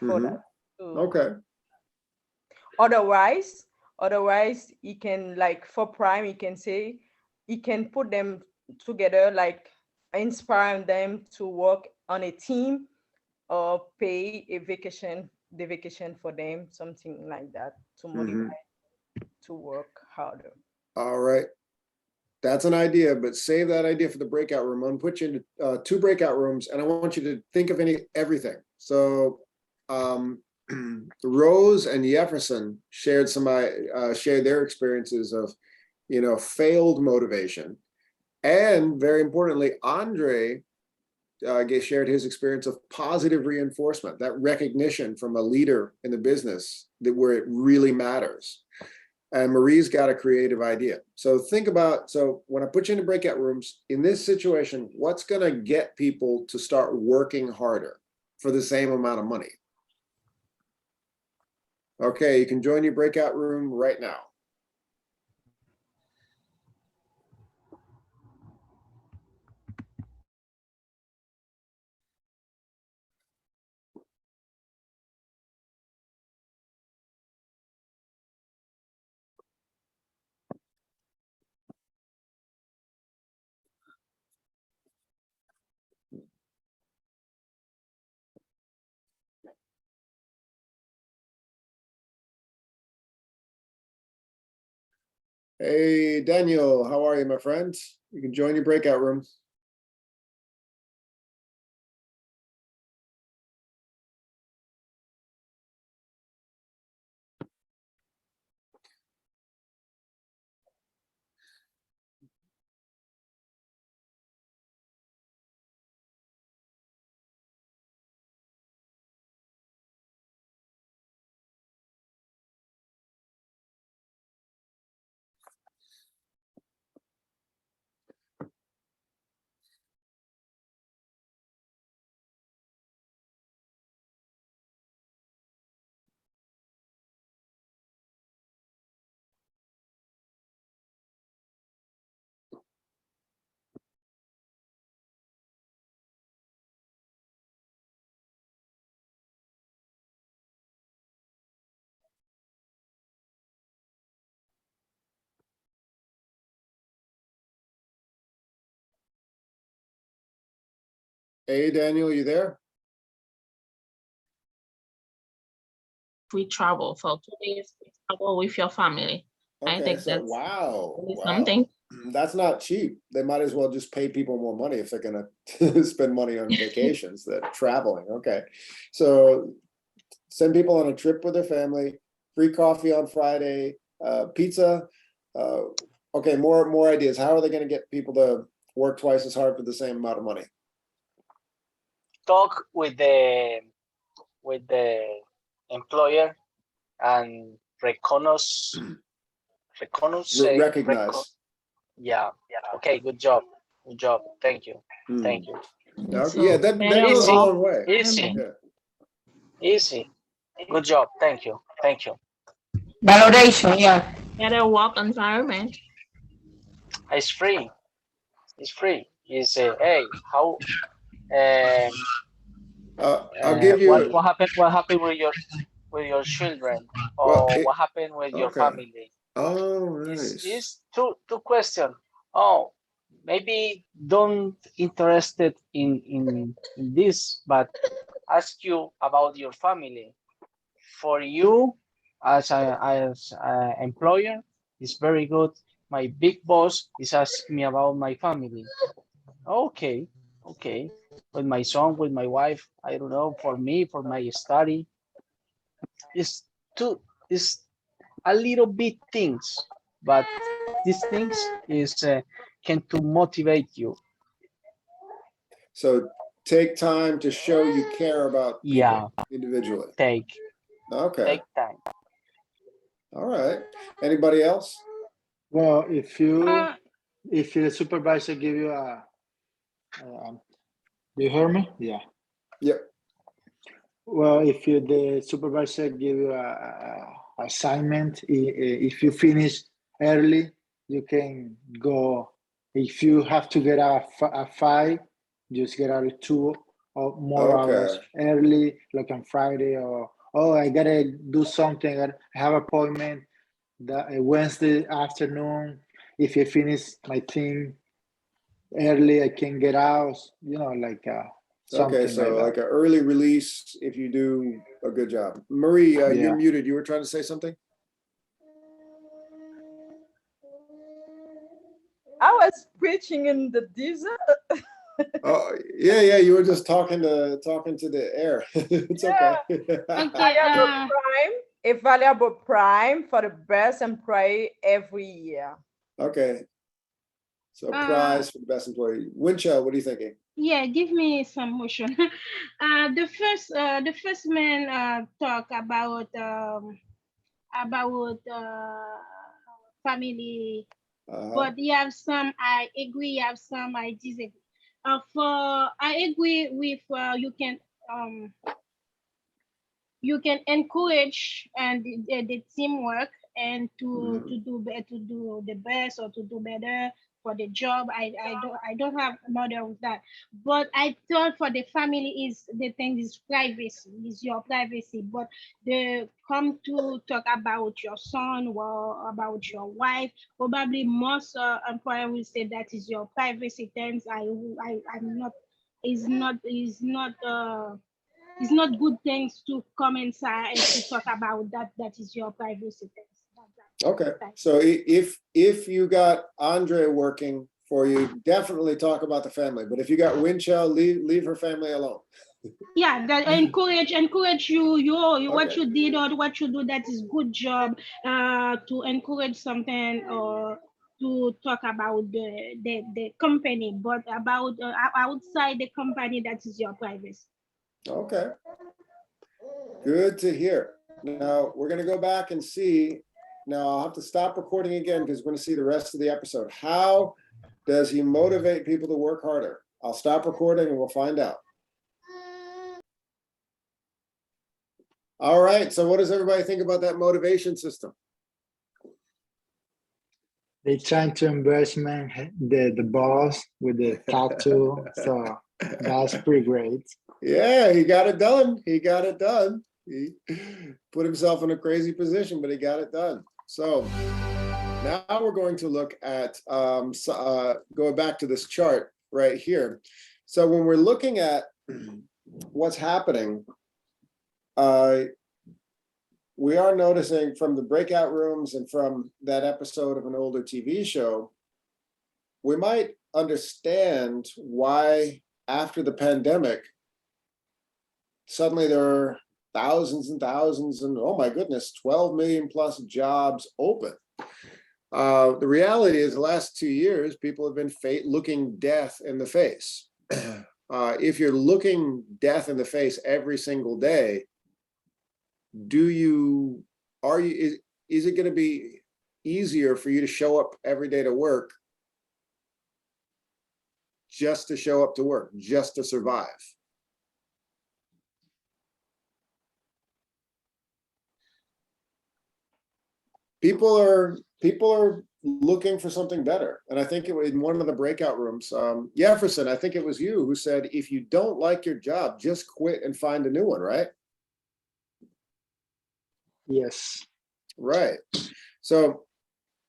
for that. Okay. Otherwise, he can, like, for prime, he can say he can put them together, like inspire them to work on a team or pay the vacation for them, something like that, to motivate to work harder. All right. That's an idea, but save that idea for the breakout room. I'm gonna put you into 2 breakout rooms, and I want you to think of everything. So Rose and Jefferson shared their experiences of, failed motivation, and very importantly, Andre shared his experience of positive reinforcement, that recognition from a leader in the business where it really matters. And Marie's got a creative idea. So think about, when I put you into breakout rooms, in this situation, what's going to get people to start working harder for the same amount of money? Okay, you can join your breakout room right now. Hey, Daniel, how are you, my friend? You can join your breakout room. Hey, Daniel, you there? We travel for 2 days, we travel with your family. I Okay, think so that's wow, really something. that's not cheap. They might as well just pay people more money if they're gonna spend money on vacations, that traveling. Okay, so send people on a trip with their family, free coffee on Friday, pizza. Okay, more ideas. How are they going to get people to work twice as hard for the same amount of money? Talk with the employer and recognize. Yeah. Okay. Good job. Good job. Thank you. Thank you. So Yeah, that better goes a walk, long way. Easy. Yeah. Easy. Good job. Thank you. Thank you. Valoration, yeah. better work environment. It's free. It's free. You say, hey, how? Um, I'll give you. what happened? What happened with your children, or Well, what happened with your okay. family? Oh, It's, nice. it's two questions. Oh, maybe don't interested in this, but ask you about your family. For you, as a employer, it's very good. My big boss is asking me about my family. Okay, okay. With my son, with my wife, I don't know. For me, for my study, it's too. It's a little bit things, but these things is can to motivate you. So take time to show you care about people Yeah, individually. take Okay. time. All right. Anybody else? Well, if the supervisor give you do you hear me? Yeah. Yep. Well, if the supervisor give you a assignment, if you finish early, you can go. If you have to get out at 5, just get out at 2 or more hours early, like on Friday, or I gotta do something. I have an appointment that Wednesday afternoon. If you finish my thing early, I can get out. Like something Okay, so like like an early release if you do a good job. Marie, Yeah. you're muted. You were trying to say something? I was preaching in the desert. Oh, yeah, you were just talking to the air. It's okay. Okay. A valuable prime for the best employee every year. Okay. So Uh, prize for the best employee. Winchell, what are you thinking? yeah, give me some motion. The first man talk about family, but you have some I agree, you have some I disagree. For I agree with you can encourage and the teamwork and to do the best or to do better for the job. I don't have model with that, but I thought for the family is the thing is privacy, is your privacy. But the come to talk about your son or about your wife, probably most employer will say that is your privacy things. I'm not it's not good things to come inside and to talk about that. That is your privacy things. Okay, so if you got Andre working for you, definitely talk about the family. But if you got Winchell, leave her family alone. Yeah, that encourage you what you did or what you do, that is good job. To encourage something or to talk about the company, but about outside the company, that is your privacy. Okay, good to hear. Now we're going to go back and see. Now I'll have to stop recording again because we're going to see the rest of the episode. How does he motivate people to work harder? I'll stop recording and we'll find out. All right, so what does everybody think about that motivation system? They trying to embarrassment the boss with the tattoo, so that's pretty great. Yeah, he got it done. He put himself in a crazy position, but he got it done. So now we're going to look at going back to this chart right here. So when we're looking at what's happening, we are noticing from the breakout rooms and from that episode of an older TV show, we might understand why after the pandemic, suddenly there are thousands and thousands and, oh my goodness, 12 million plus jobs open. The reality is the last 2 years, people have been looking death in the face. If you're looking death in the face every single day, is it going to be easier for you to show up every day to work just to show up to work, just to survive? People are looking for something better. And I think in one of the breakout rooms, Jefferson, I think it was you who said, if you don't like your job, just quit and find a new one, right? Yes. Right. So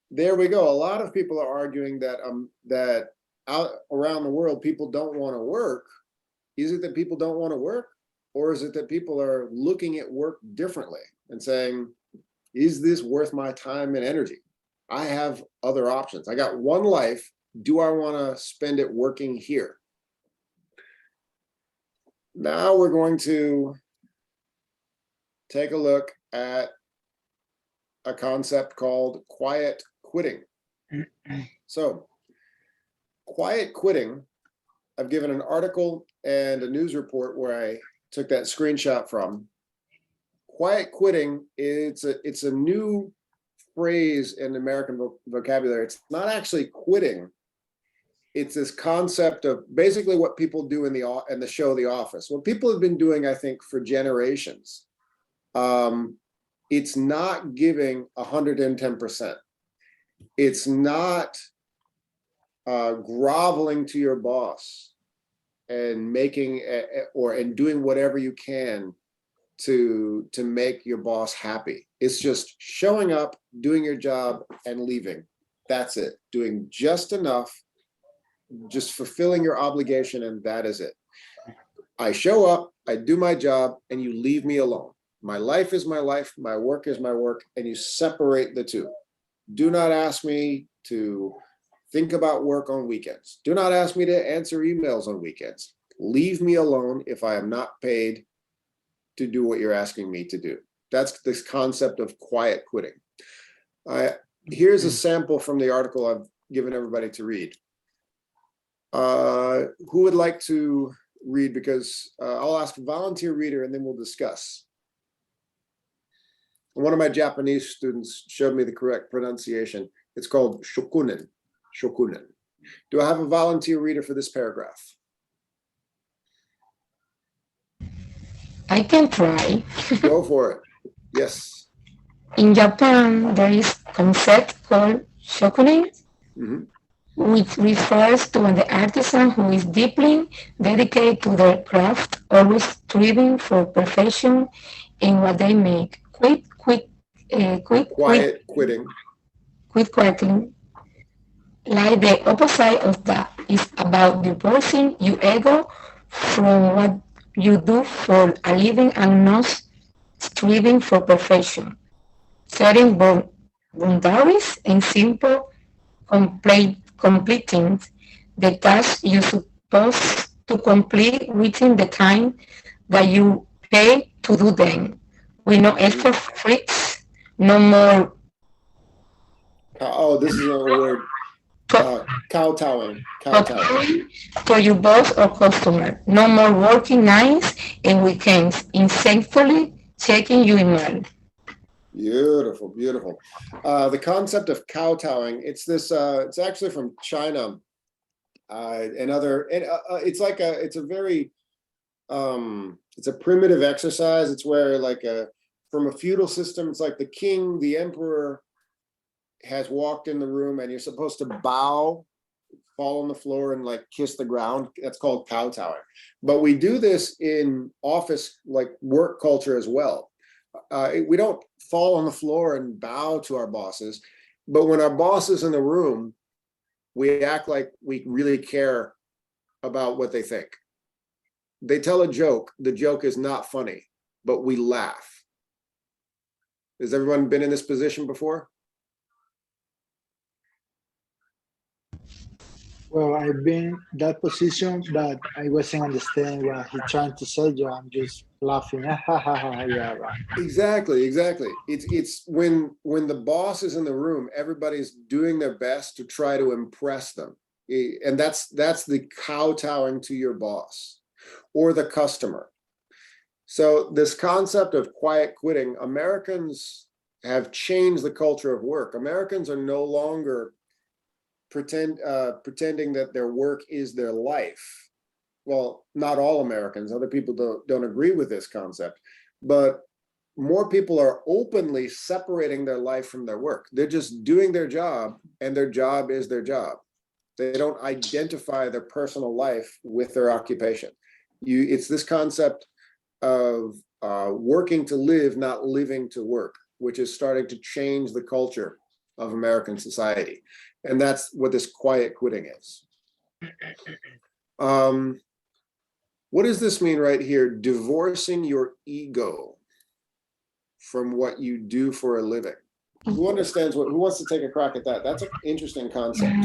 there we go. A lot of people are arguing that that out around the world, people don't want to work. Is it that people don't want to work? Or is it that people are looking at work differently and saying, is this worth my time and energy? I have other options. I got one life. Do I want to spend it working here? Now we're going to take a look at a concept called quiet quitting. So quiet quitting, I've given an article and a news report where I took that screenshot from. Quiet quitting, it's a new phrase in American vocabulary. It's not actually quitting. It's this concept of basically what people do in the show The Office. What people have been doing, I think, for generations. It's not giving 110%. It's not groveling to your boss and making and doing whatever you can to make your boss happy. It's just showing up, doing your job, and leaving. That's it. Doing just enough, just fulfilling your obligation, and that is it. I show up, I do my job, and you leave me alone. My life is my life, my work is my work, and you separate the two. Do not ask me to Think about work on weekends. Do not ask me to answer emails on weekends. Leave me alone if I am not paid to do what you're asking me to do. That's this concept of quiet quitting. Here's a sample from the article I've given everybody to read. Who would like to read? Because I'll ask a volunteer reader and then we'll discuss. One of my Japanese students showed me the correct pronunciation. It's called shokunen. Shokunen. Do I have a volunteer reader for this paragraph? I can try. Go for it. Yes. In Japan, there is concept called shokunin, which refers to the artisan who is deeply dedicated to their craft, always striving for perfection in what they make. Quiet quitting. Quit quitting, like the opposite of that, is about divorcing your ego from what you do for a living and not striving for perfection. Setting boundaries and simple completing the tasks you're supposed to complete within the time that you pay to do them. With no extra freaks, no more. Oh, this is a word. Kowtowing. For your boss or customer. No more working nights and weekends, insightfully checking your email. Beautiful, beautiful. The concept of kowtowing, it's actually from China. It's a primitive exercise. It's where from a feudal system, it's like the king, the emperor has walked in the room and you're supposed to bow, fall on the floor and kiss the ground. That's called kowtowing. But we do this in office, work culture as well. We don't fall on the floor and bow to our bosses, but when our boss is in the room, we act like we really care about what they think. They tell a joke, the joke is not funny, but we laugh. Has everyone been in this position before? Well, I've been in that position, but I wasn't understanding what he's trying to say. I'm just laughing. Yeah, right. Exactly. It's when the boss is in the room, everybody's doing their best to try to impress them, and that's the kowtowing to your boss or the customer. So this concept of quiet quitting, Americans have changed the culture of work. Americans are no longer pretending that their work is their life. Well, not all Americans. Other people don't agree with this concept, but more people are openly separating their life from their work. They're just doing their job, and their job is their job. They don't identify their personal life with their occupation. It's this concept of working to live, not living to work, which is starting to change the culture of American society. And that's what this quiet quitting is. What does this mean right here? Divorcing your ego from what you do for a living. Who understands who wants to take a crack at that? That's an interesting concept.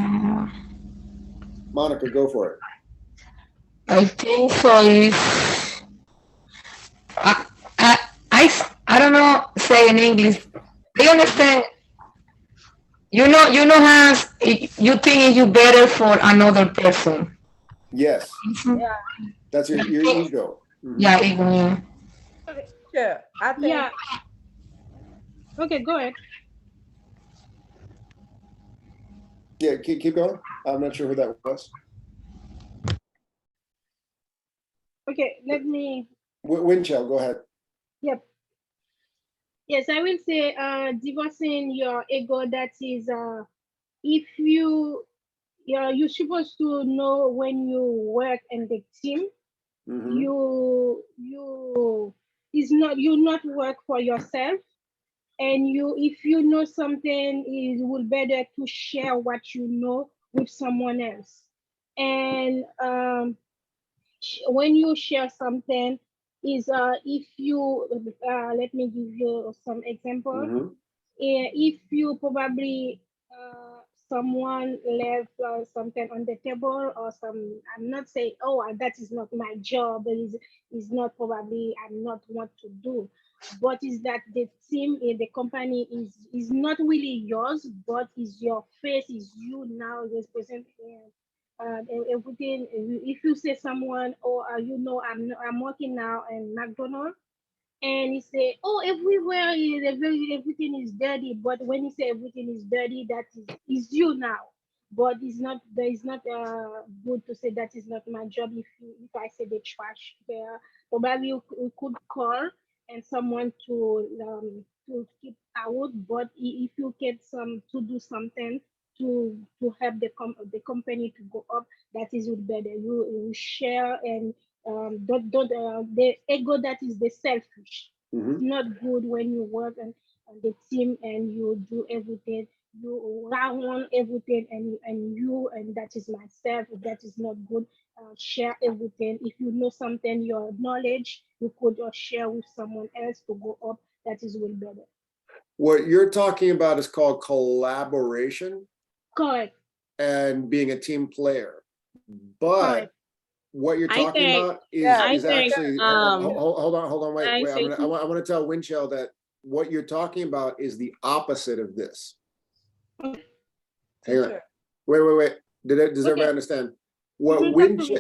Monica, go for it. I think so. I don't know, say in English. Do you understand? You know how you think you better for another person. Yes. Yeah. That's your ego. Mm-hmm. Yeah, ego. Yeah. Sure. I think. Yeah. Okay, go ahead. Yeah, keep going. I'm not sure who that was. Okay, let me. Winchell, go ahead. Yep. Yes, I will say divorcing your ego. That is, if you're supposed to know when you work in the team, Mm-hmm. you not work for yourself, and if you know something, it will better to share what you know with someone else. And when you share something, is if you let me give you some example. Mm-hmm. If you probably someone left something on the table or some, I'm not saying, oh, that is not my job, is not probably I'm not what to do, but is that the team in the company is not really yours, but is your face, is you now representing everything. If you say someone, or I'm working now in McDonald's, and he say, "Oh, everywhere everything is dirty." But when he say everything is dirty, that is you now. But it's not. There is not good to say that is not my job. If I say the trash there, probably you could call and someone to keep out. But if you get some to do something to help the company to go up, that is would better. You share and don't the ego, that is the selfish. It's not good when you work on the team and you do everything, you round on everything, and that is myself, that is not good. Share everything. If you know something, your knowledge, you could share with someone else to go up. That is way better. What you're talking about is called collaboration. Correct. And being a team player. But Correct. what you're I talking think- about is, Yeah, is I think, actually, hold on, wait. I think- I want to tell Winchell that what you're talking about is the opposite of this. Hang on. Wait. Does everybody understand? What Winchell,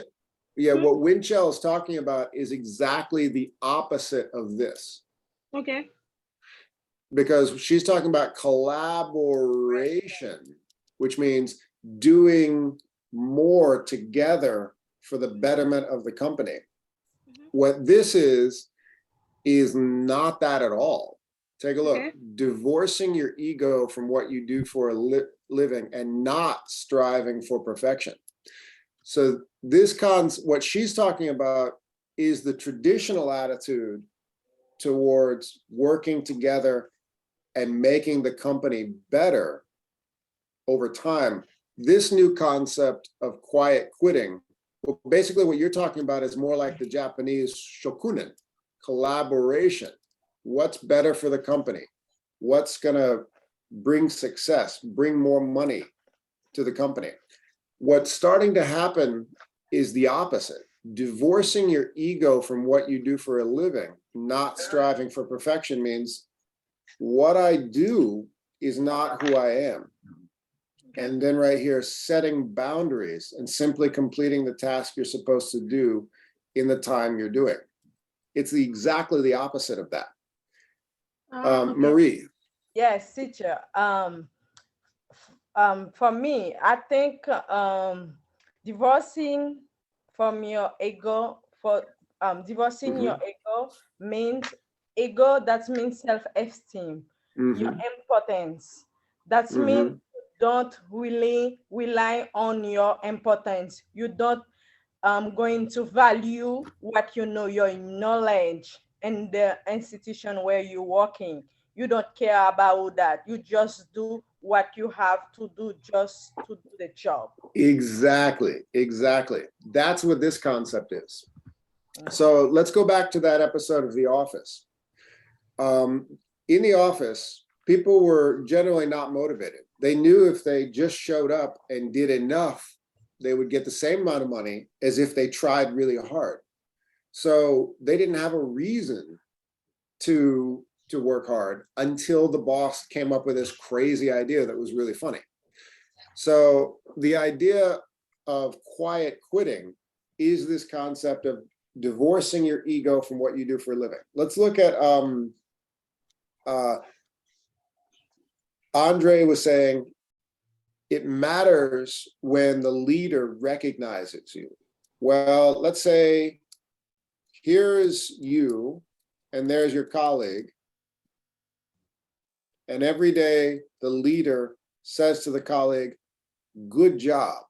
what Winchell is talking about is exactly the opposite of this. Okay. Because she's talking about collaboration, which means doing more together for the betterment of the company. What this is not that at all. Take a look. Okay. Divorcing your ego from what you do for a living and not striving for perfection. So what she's talking about is the traditional attitude towards working together and making the company better over time. This new concept of quiet quitting, well, basically what you're talking about is more like the Japanese shokunin, collaboration. What's better for the company? What's gonna bring success, bring more money to the company? What's starting to happen is the opposite. Divorcing your ego from what you do for a living, not striving for perfection, means what I do is not who I am. And then right here, setting boundaries and simply completing the task you're supposed to do in the time you're doing. It's exactly the opposite of that. Okay. Marie. Yes, teacher. For me, I think divorcing from your ego, divorcing your ego means ego. That means self-esteem, your importance. That means you don't really rely on your importance. You don't going to value what you know, your knowledge in the institution where you're working. You don't care about that. You just do what you have to do just to do the job. Exactly. That's what this concept is. So let's go back to that episode of The Office. In The Office, people were generally not motivated. They knew if they just showed up and did enough, they would get the same amount of money as if they tried really hard. So they didn't have a reason to work hard until the boss came up with this crazy idea that was really funny. So the idea of quiet quitting is this concept of divorcing your ego from what you do for a living. Let's look at Andre was saying it matters when the leader recognizes you. Well, let's say here's you and there's your colleague. And every day the leader says to the colleague, good job,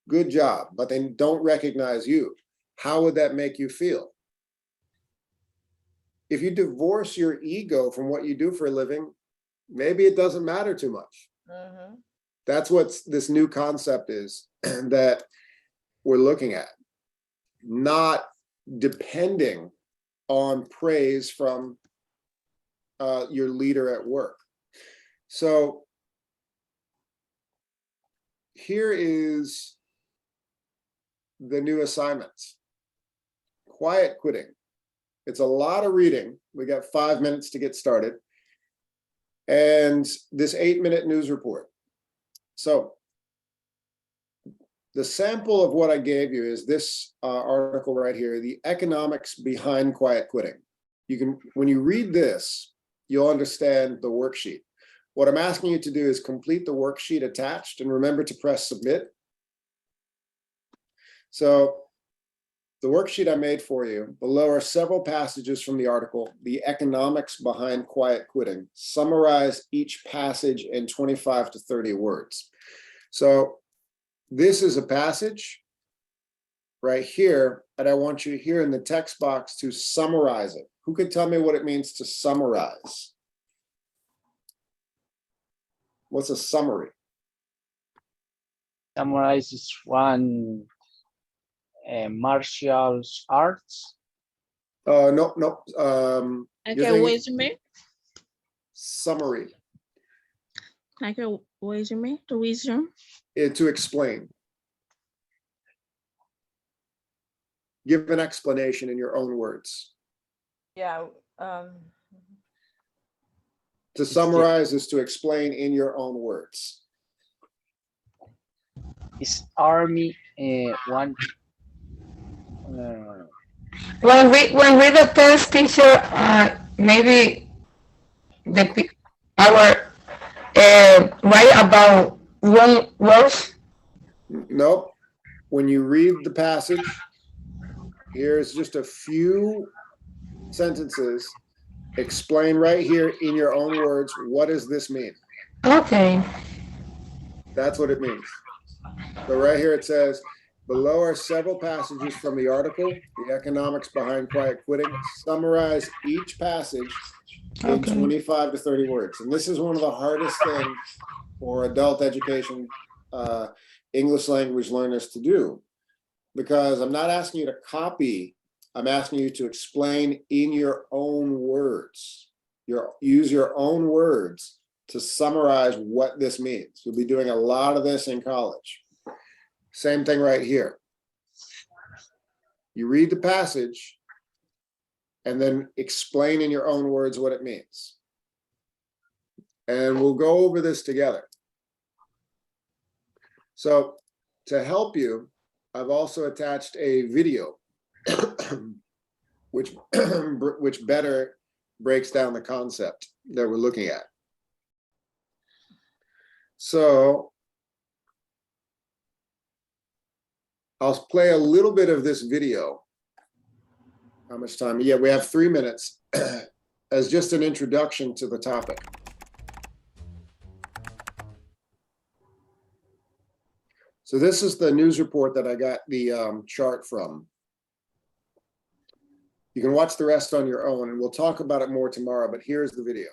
but they don't recognize you. How would that make you feel? If you divorce your ego from what you do for a living, maybe it doesn't matter too much. That's what this new concept is that we're looking at. Not depending on praise from your leader at work. So here is the new assignments. Quiet quitting. It's a lot of reading. We got 5 minutes to get started. And this 8-minute news report. So the sample of what I gave you is this article right here, The Economics Behind Quiet Quitting. You can, when you read this, you'll understand the worksheet. What I'm asking you to do is complete the worksheet attached and remember to press submit. So the worksheet I made for you, below are several passages from the article, The Economics Behind Quiet Quitting. Summarize each passage in 25 to 30 words. So this is a passage right here, and I want you here in the text box to summarize it. Who could tell me what it means to summarize? What's a summary? Summarize is one martial arts. No. Like you're a thinking resume? summary. Like a resume? To resume? To explain. Give an explanation in your own words. Yeah. To summarize is to explain in your own words. Is army one? When we the test teacher, maybe our write about one words. Nope. When you read the passage, here's just a few sentences. Explain right here in your own words, what does this mean? Okay. That's what it means. So right here it says, below are several passages from the article, The Economics Behind Quiet Quitting. Summarize each passage in 25 to 30 words. And this is one of the hardest things for adult education English language learners to do, because I'm not asking you to copy, I'm asking you to explain in your own words. Use your own words to summarize what this means. You'll be doing a lot of this in college. Same thing right here. You read the passage and then explain in your own words what it means. And we'll go over this together. So to help you, I've also attached a video which better breaks down the concept that we're looking at. So I'll play a little bit of this video. How much time? Yeah, we have 3 minutes as just an introduction to the topic. So this is the news report that I got the chart from. You can watch the rest on your own, and we'll talk about it more tomorrow, but here's the video.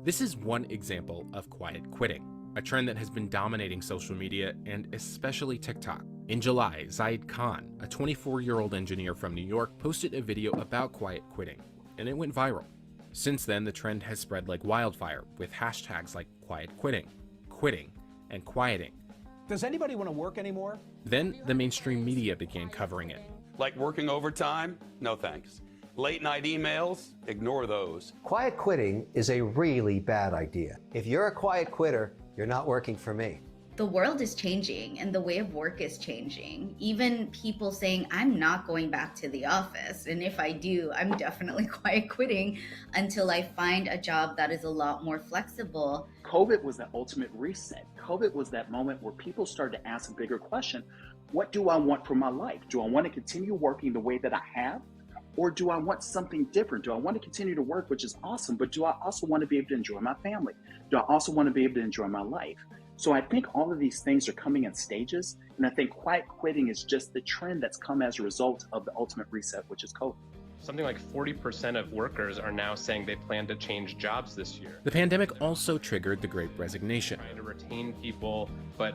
This is one example of quiet quitting, a trend that has been dominating social media and especially TikTok. In July, Zaid Khan, a 24-year-old engineer from New York, posted a video about quiet quitting, and it went viral. Since then, the trend has spread like wildfire, with hashtags like quiet quitting, quitting, and quieting. Does anybody want to work anymore? Then the mainstream media began covering it. Like working overtime? No thanks. Late night emails? Ignore those. Quiet quitting is a really bad idea. If you're a quiet quitter, you're not working for me. The world is changing and the way of work is changing. Even people saying, I'm not going back to the office. And if I do, I'm definitely quiet quitting until I find a job that is a lot more flexible. COVID was the ultimate reset. COVID was that moment where people started to ask a bigger question. What do I want for my life? Do I want to continue working the way that I have? Or do I want something different? Do I want to continue to work, which is awesome, but do I also want to be able to enjoy my family? Do I also want to be able to enjoy my life? So I think all of these things are coming in stages, and I think quiet quitting is just the trend that's come as a result of the ultimate reset, which is COVID. something like 40% of workers are now saying they plan to change jobs this year. The pandemic also triggered the Great Resignation. Trying to retain people, but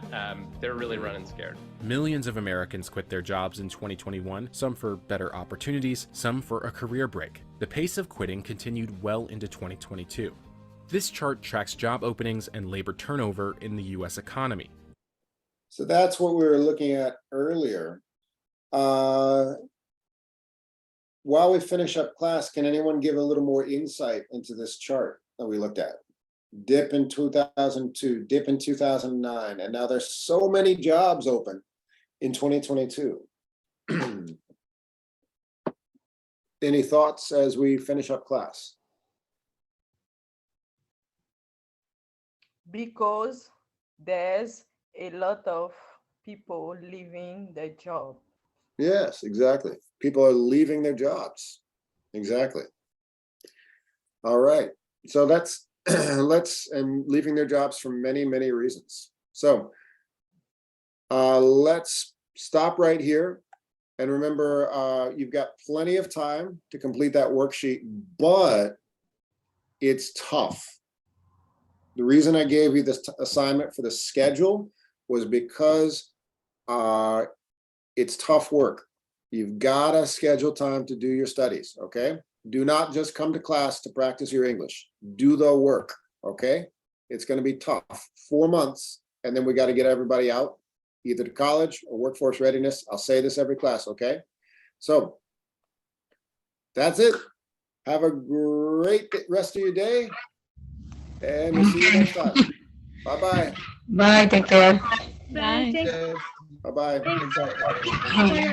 they're really running scared. Millions of Americans quit their jobs in 2021, some for better opportunities, some for a career break. The pace of quitting continued well into 2022. This chart tracks job openings and labor turnover in the US economy. So that's what we were looking at earlier. While we finish up class, can anyone give a little more insight into this chart that we looked at? Dip in 2002, dip in 2009, and now there's so many jobs open in 2022. Any thoughts as we finish up class? Because there's a lot of people leaving their job. Yes, exactly. People are leaving their jobs. Exactly. All right. So that's and leaving their jobs for many, many reasons. So let's stop right here. And remember, you've got plenty of time to complete that worksheet, but it's tough. The reason I gave you this assignment for the schedule was because it's tough work. You've got to schedule time to do your studies, okay? Do not just come to class to practice your English. Do the work, okay? It's going to be tough. 4 months, and then we got to get everybody out, either to college or workforce readiness. I'll say this every class, okay? So that's it. Have a great rest of your day, and we'll see you next time. Bye-bye. Bye, take care. Bye. Bye-bye. Thanks for your